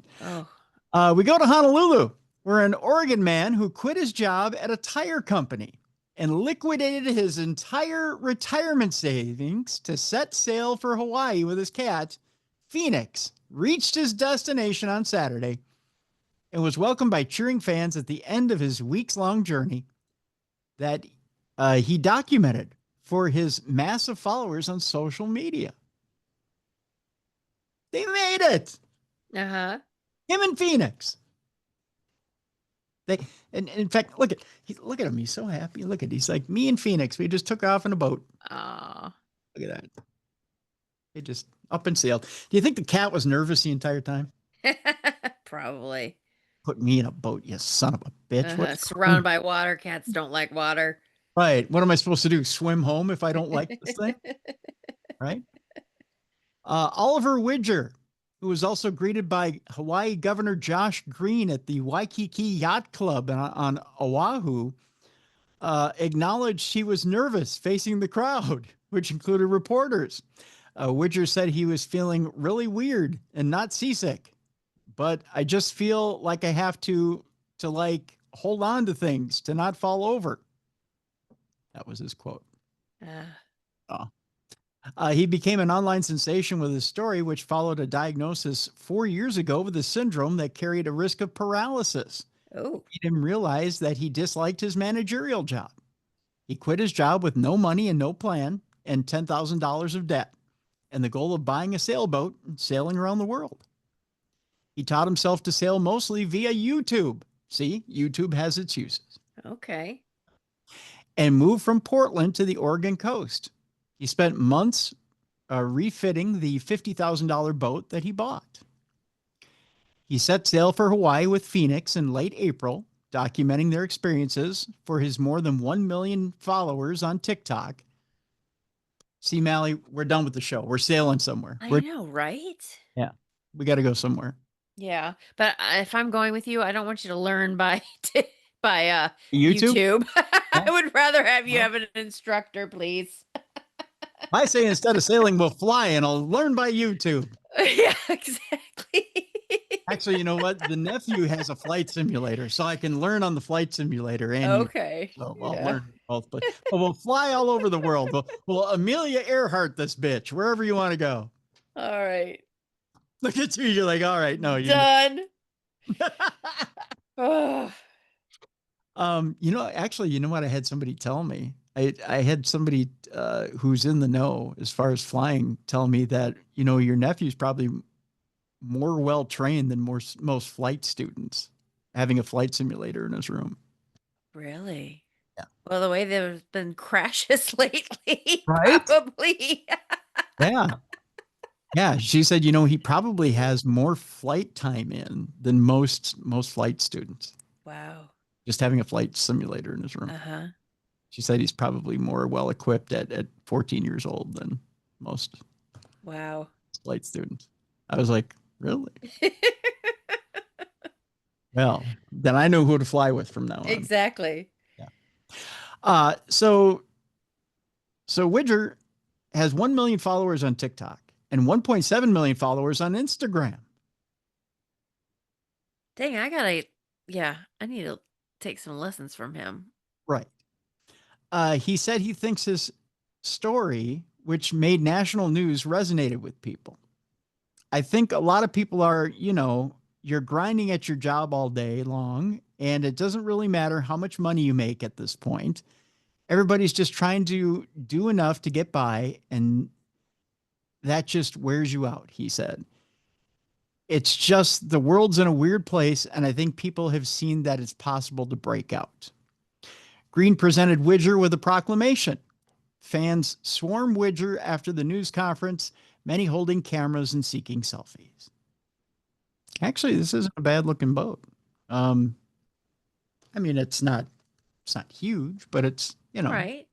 Oh. we go to Honolulu, where an Oregon man who quit his job at a tire company and liquidated his entire retirement savings to set sail for Hawaii with his cat, Phoenix, reached his destination on Saturday and was welcomed by cheering fans at the end of his weeks-long journey that he documented for his massive followers on social media. They made it. Uh-huh. Him and Phoenix. And in fact, look at him. He's so happy. Look at, he's like, me and Phoenix, we just took off in a boat. Oh. Look at that. They just up and sailed. Do you think the cat was nervous the entire time? Probably. Put me in a boat, you son of a bitch. Surrounded by water. Cats don't like water. Right. What am I supposed to do? Swim home if I don't like this thing? Right. Oliver Widger, who was also greeted by Hawaii Governor Josh Green at the Waikiki Yacht Club on Oahu, acknowledged he was nervous facing the crowd, which included reporters. Widger said he was feeling really weird and not seasick, but I just feel like I have to like hold on to things to not fall over. That was his quote. He became an online sensation with his story, which followed a diagnosis 4 years ago with a syndrome that carried a risk of paralysis. Oh. He didn't realize that he disliked his managerial job. He quit his job with no money and no plan and $10,000 of debt, and the goal of buying a sailboat and sailing around the world. He taught himself to sail mostly via YouTube. See, YouTube has its uses. Okay. And moved from Portland to the Oregon coast. He spent months refitting the $50,000 boat that he bought. He set sail for Hawaii with Phoenix in late April, documenting their experiences for his more than 1 million followers on TikTok. See, Mallie, we're done with the show. We're sailing somewhere. I know, right? Yeah, we got to go somewhere. Yeah, but if I'm going with you, I don't want you to learn by YouTube? I would rather have you have an instructor, please. I say instead of sailing, we'll fly, and I'll learn by YouTube. Yeah, exactly. Actually, you know what? The nephew has a flight simulator, so I can learn on the flight simulator. And Okay. so I'll Yeah. learn both. But we'll fly all over the world. We'll Amelia Earhart this bitch, wherever you want to go. All right. Look at you. You're like, all right, no, you. Done. Ugh. Actually, you know what? I had somebody tell me. I had somebody who's in the know as far as flying tell me that, your nephew's probably more well trained than most flight students, having a flight simulator in his room. Really? Yeah. Well, the way there's been crashes lately, Right? probably. Yeah. Yeah. She said, he probably has more flight time in than most flight students, Wow. just having a flight simulator in his room. Uh-huh. She said he's probably more well equipped at 14 years old than most Wow. flight students. I was like, really? Well, then I know who to fly with from now on. Exactly. Yeah. So Widger has 1 million followers on TikTok and 1.7 million followers on Instagram. Dang, I need to take some lessons from him. Right. He said he thinks his story, which made national news, resonated with people. I think a lot of people are, you're grinding at your job all day long, and it doesn't really matter how much money you make at this point. Everybody's just trying to do enough to get by, and that just wears you out, he said. It's just the world's in a weird place, and I think people have seen that it's possible to break out. Green presented Widger with a proclamation. Fans swarm Widger after the news conference, many holding cameras and seeking selfies. Actually, this isn't a bad looking boat. It's not huge, but it's, Right.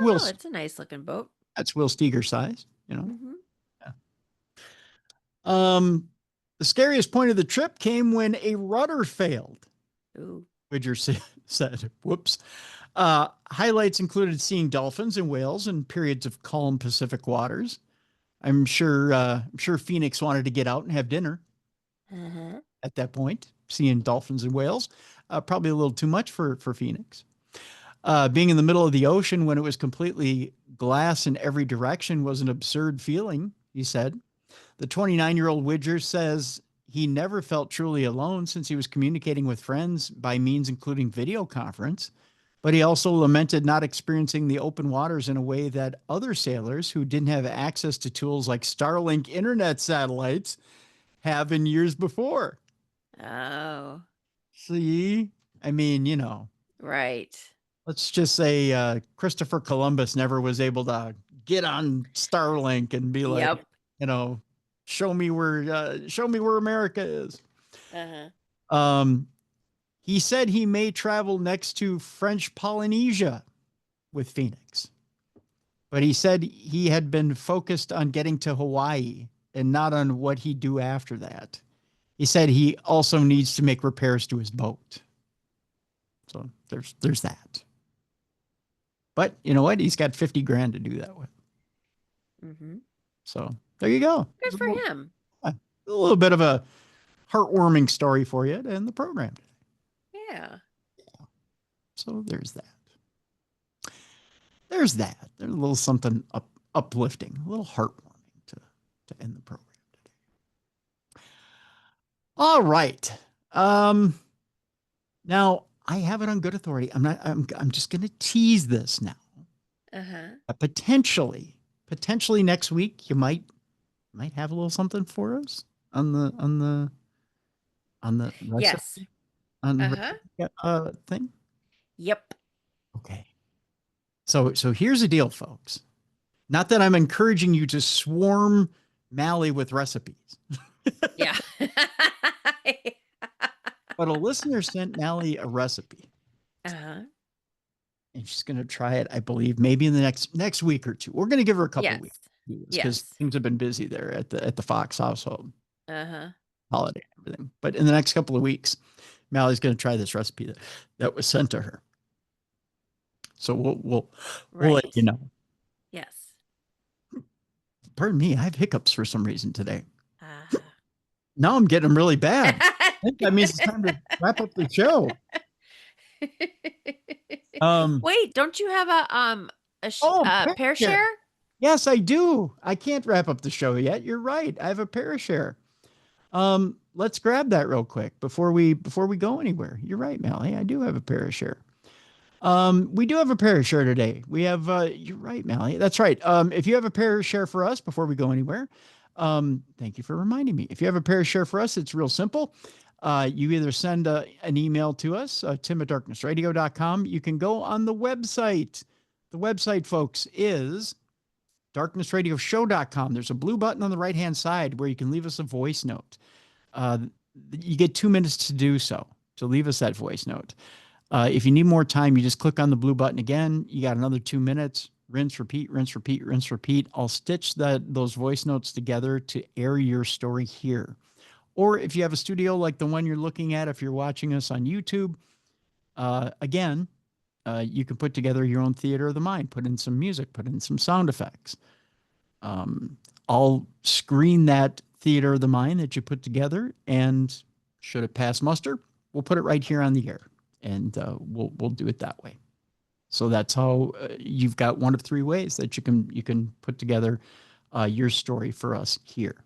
It's a nice looking boat. That's Will Steger size, Mm-hmm. Yeah. The scariest point of the trip came when a rudder failed. Ooh. Widger said, whoops. Highlights included seeing dolphins and whales in periods of calm Pacific waters. I'm sure Phoenix wanted to get out and have dinner at that point, seeing dolphins and whales. Probably a little too much for Phoenix. Being in the middle of the ocean when it was completely glass in every direction was an absurd feeling, he said. The 29-year-old Widger says he never felt truly alone since he was communicating with friends by means including video conference. But he also lamented not experiencing the open waters in a way that other sailors who didn't have access to tools like Starlink internet satellites have in years before. Oh. See? Right. Let's just say Christopher Columbus never was able to get on Starlink and be like, show me where America is. He said he may travel next to French Polynesia with Phoenix, but he said he had been focused on getting to Hawaii and not on what he'd do after that. He said he also needs to make repairs to his boat. So there's that. But you know what? He's got 50 grand to do that with. Mm-hmm. So there you go. Good for him. A little bit of a heartwarming story for you in the program today. Yeah. So there's that. There's a little something uplifting, a little heartwarming to end the program today. All right. Now I have it on good authority. I'm just going to tease this now. Potentially next week you might have a little something for us on the recipe. Yes. On the thing. Yep. Okay. So here's the deal, folks. Not that I'm encouraging you to swarm Mallie with recipes. Yeah. But a listener sent Mallie a recipe. And she's going to try it, I believe, maybe in the next week or two. We're going to give her a couple of weeks because things have been busy there at the Fox household. Holiday and everything. But in the next couple of weeks, Mallie's going to try this recipe that was sent to her. So we'll let you know. Yes. pardon me, I have hiccups for some reason today. Uh-huh. Now I'm getting them really bad. I think that means it's time to wrap up the show. Wait, don't you have a Parashare? Yes, I do. I can't wrap up the show yet. You're right. I have a Parashare. Let's grab that real quick before we go anywhere. You're right, Mallie. I do have a Parashare. We do have a Parashare today. We have you're right, Mallie. That's right. If you have a Parashare for us before we go anywhere, thank you for reminding me. If you have a Parashare for us, it's real simple. You either send an email to us, tim@darknessradio.com. You can go on the website. The website, folks, is darknessradioshow.com. There's a blue button on the right-hand side where you can leave us a voice note. You get 2 minutes to do so. So leave us that voice note. If you need more time, you just click on the blue button again. You got another 2 minutes. Rinse, repeat, rinse, repeat, rinse, repeat. I'll stitch those voice notes together to air your story here. Or if you have a studio like the one you're looking at, if you're watching us on YouTube, you can put together your own theater of the mind, put in some music, put in some sound effects. I'll screen that theater of the mind that you put together, and should it pass muster, we'll put it right here on the air, and we'll do it that way. So that's how you've got one of 3 ways that you can put together your story for us here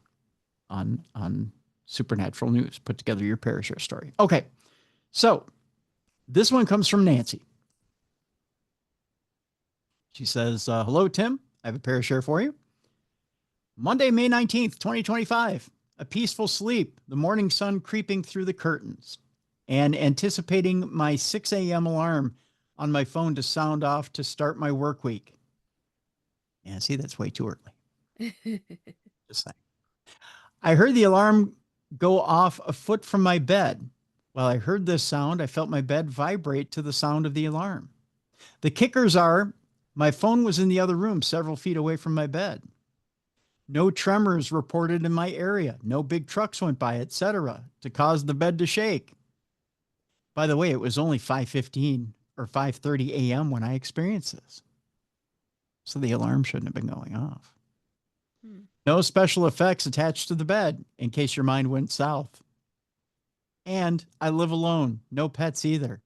on Supernatural News. Put together your Parashare story. Okay, so this one comes from Nancy. She says, hello, Tim. I have a Parashare for you. Monday, May 19th, 2025. A peaceful sleep, the morning sun creeping through the curtains, and anticipating my 6 a.m. alarm on my phone to sound off to start my work week. Yeah, see, that's way too early. Just saying. I heard the alarm go off a foot from my bed. While I heard this sound, I felt my bed vibrate to the sound of the alarm. The kickers are, my phone was in the other room, several feet away from my bed. No tremors reported in my area. No big trucks went by, etc., to cause the bed to shake. By the way, it was only 5:15 or 5:30 a.m. when I experienced this. So the alarm shouldn't have been going off. No special effects attached to the bed in case your mind went south. And I live alone. No pets either.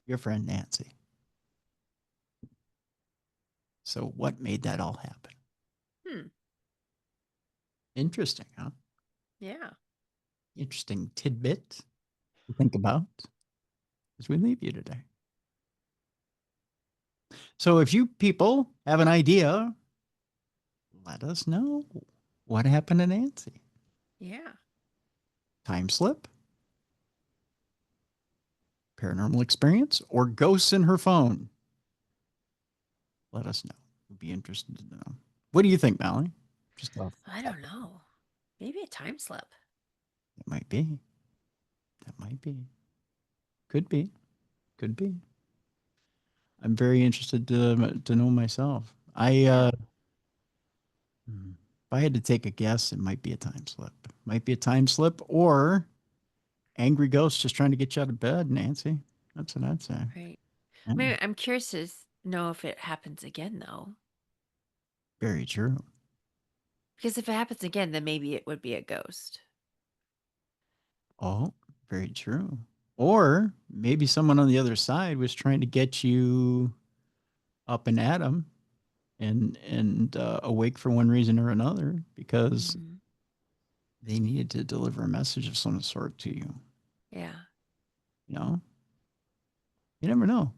Your friend Nancy. So what made that all happen? Interesting, huh? Yeah. Interesting tidbit to think about as we leave you today. So if you people have an idea, let us know what happened to Nancy. Yeah. Time slip, paranormal experience, or ghosts in her phone. Let us know. We'd be interested to know. What do you think, Mallie? Just I don't know. Maybe a time slip. It might be. That might be. Could be. Could be. I'm very interested to know myself. If I had to take a guess, it might be a time slip. Might be a time slip, or angry ghost just trying to get you out of bed, Nancy. That's what I'd say. Right. Yeah. I mean, I'm curious to know if it happens again, though. Very true. Because if it happens again, then maybe it would be a ghost. Oh, very true. Or maybe someone on the other side was trying to get you up and at 'em and awake for one reason or another, because they needed to deliver a message of some sort to you. Yeah. You know, you never know.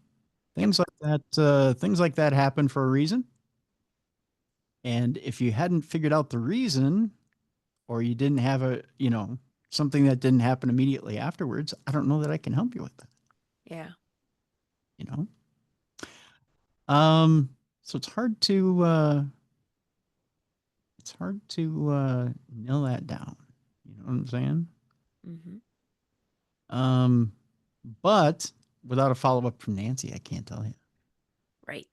Things like that happen for a reason. And if you hadn't figured out the reason, or you didn't have something that didn't happen immediately afterwards, I don't know that I can help you with that. Yeah. You know? So it's hard to nail that down. You know what I'm saying? But without a follow-up from Nancy, I can't tell you. Right.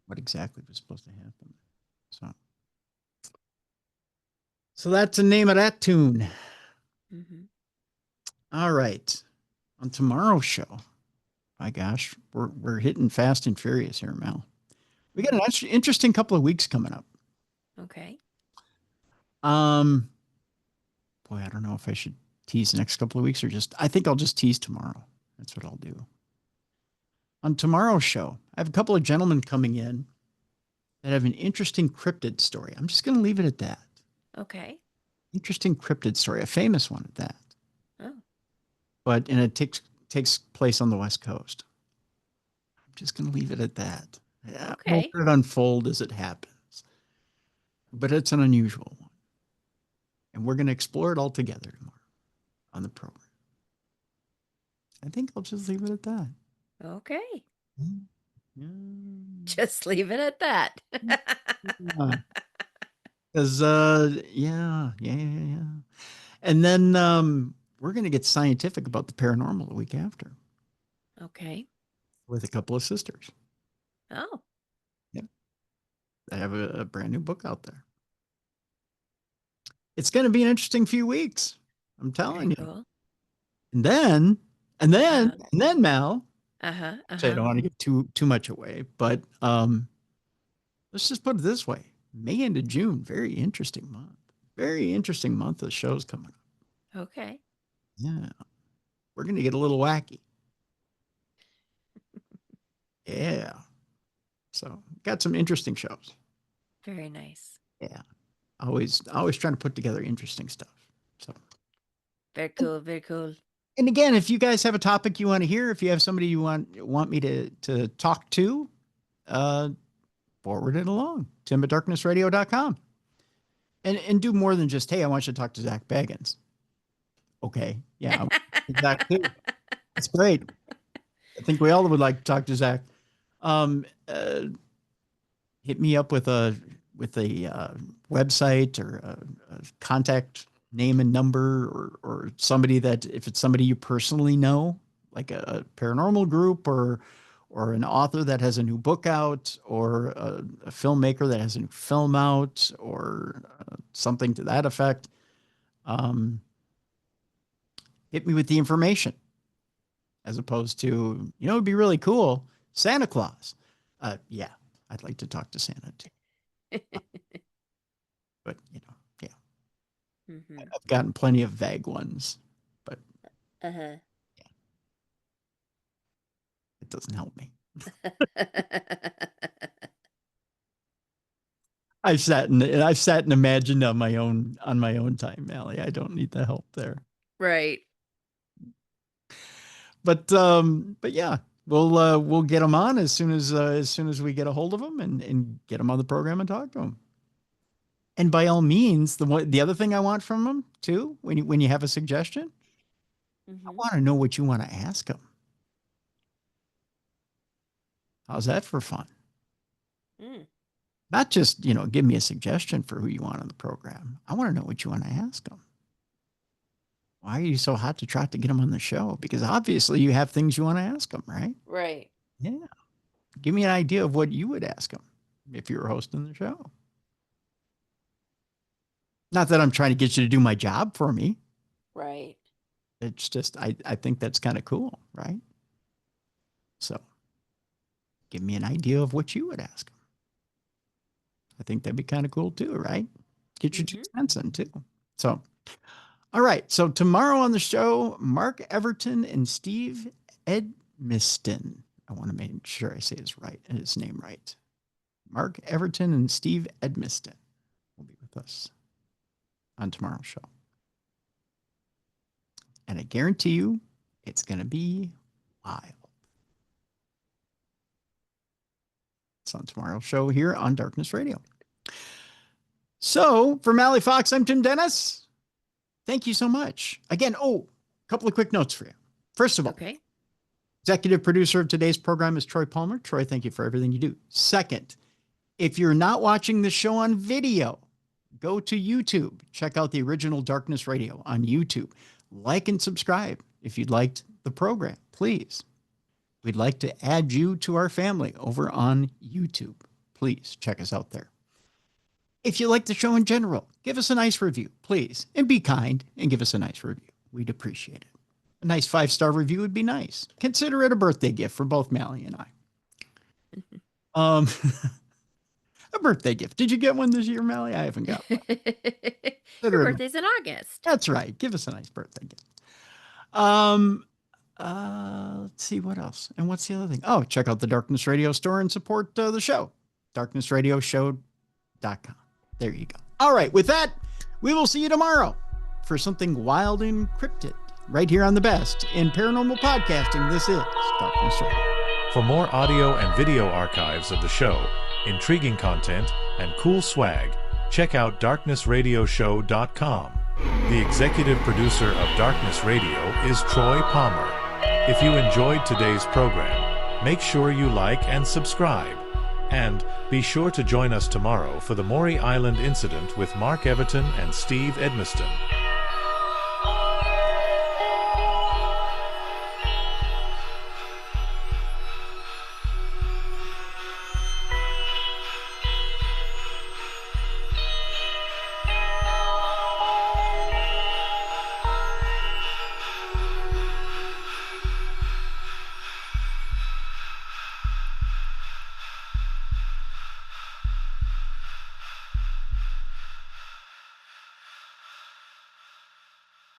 What exactly was supposed to happen. So that's the name of that tune. All right. On tomorrow's show, my gosh, we're hitting fast and furious here, Mel. We got an interesting couple of weeks coming up. Okay. Um, boy, I don't know if I should tease the next couple of weeks or I think I'll just tease tomorrow. That's what I'll do. On tomorrow's show, I have a couple of gentlemen coming in that have an interesting cryptid story. I'm just going to leave it at that. Okay. Interesting cryptid story, a famous one at that. Oh. And it takes place on the West Coast. I'm just going to leave it at that. Yeah, Okay. we'll let it unfold as it happens. But it's an unusual one. And we're going to explore it all together tomorrow on the program. I think I'll just leave it at that. Okay. Yeah. Just leave it at that. Because, yeah. And then we're going to get scientific about the paranormal the week after Okay. with a couple of sisters. Oh. Yep. They have a brand new book out there. It's going to be an interesting few weeks. I'm telling you. Cool. And then Mal, Uh-huh. so I don't want to give too much away, but let's just put it this way. May into June, very interesting month. Very interesting month of shows coming up. Okay. Yeah. We're going to get a little wacky. Yeah. So got some interesting shows. Very nice. Yeah. Always trying to put together interesting stuff. So Very cool. Very cool. and again, if you guys have a topic you want to hear, if you have somebody you want me to talk to, forward it along. Tim@darknessradio.com. And do more than just, hey, I want you to talk to Zach Baggins. Okay. Yeah. Zach too. That's great. I think we all would like to talk to Zach. Hit me up with a website or a contact name and number, or somebody that, if it's somebody you personally know, like a paranormal group or an author that has a new book out, or a filmmaker that has a new film out, or something to that effect, hit me with the information, as opposed to, it'd be really cool, Santa Claus. Yeah, I'd like to talk to Santa too. But, yeah. Mm-hmm. I've gotten plenty of vague ones, but Uh-huh. it doesn't help me. I've sat and imagined on my own time, Mallie. I don't need the help there. Right. But yeah, we'll get them on as soon as we get a hold of them and get them on the program and talk to them. And by all means, the other thing I want from them too, when you have a suggestion, I want to know what you want to ask them. How's that for fun? Mm. Not just, give me a suggestion for who you want on the program. I want to know what you want to ask them. Why are you so hot to trot to get them on the show? Because obviously you have things you want to ask them, right? Right. Yeah. Give me an idea of what you would ask them if you were hosting the show. Not that I'm trying to get you to do my job for me. Right. It's just, I think that's kind of cool, right? So give me an idea of what you would ask them. I think that'd be kind of cool too, right? Get your 2 cents in too. So, all right. So tomorrow on the show, Mark Everton and Steve Edmiston. I want to make sure I say his name right. Mark Everton and Steve Edmiston will be with us on tomorrow's show. And I guarantee you it's going to be wild. It's on tomorrow's show here on Darkness Radio. So for Mallie Fox, I'm Tim Dennis. Thank you so much. Again, a couple of quick notes for you. First of all, Okay. Executive producer of today's program is Troy Palmer. Troy, thank you for everything you do. Second, if you're not watching the show on video, go to YouTube. Check out the original Darkness Radio on YouTube. Like and subscribe if you'd liked the program, please. We'd like to add you to our family over on YouTube. Please check us out there. If you like the show in general, give us a nice review, please. And be kind and give us a nice review. We'd appreciate it. A nice 5-star review would be nice. Consider it a birthday gift for both Mallie and I. A birthday gift. Did you get one this year, Mallie? I haven't got one. Your birthday's in August. That's right. Give us a nice birthday gift. Let's see what else. And what's the other thing? Oh, check out the Darkness Radio store and support the show. darknessradioshow.com. There you go. All right. With that, we will see you tomorrow for something wild and cryptid right here on the best in paranormal podcasting. This is Darkness Radio. For more audio and video archives of the show, intriguing content, and cool swag, check out darknessradioshow.com. The executive producer of Darkness Radio is Troy Palmer. If you enjoyed today's program, make sure you like and subscribe. And be sure to join us tomorrow for the Maury Island incident with Mark Everton and Steve Edmiston.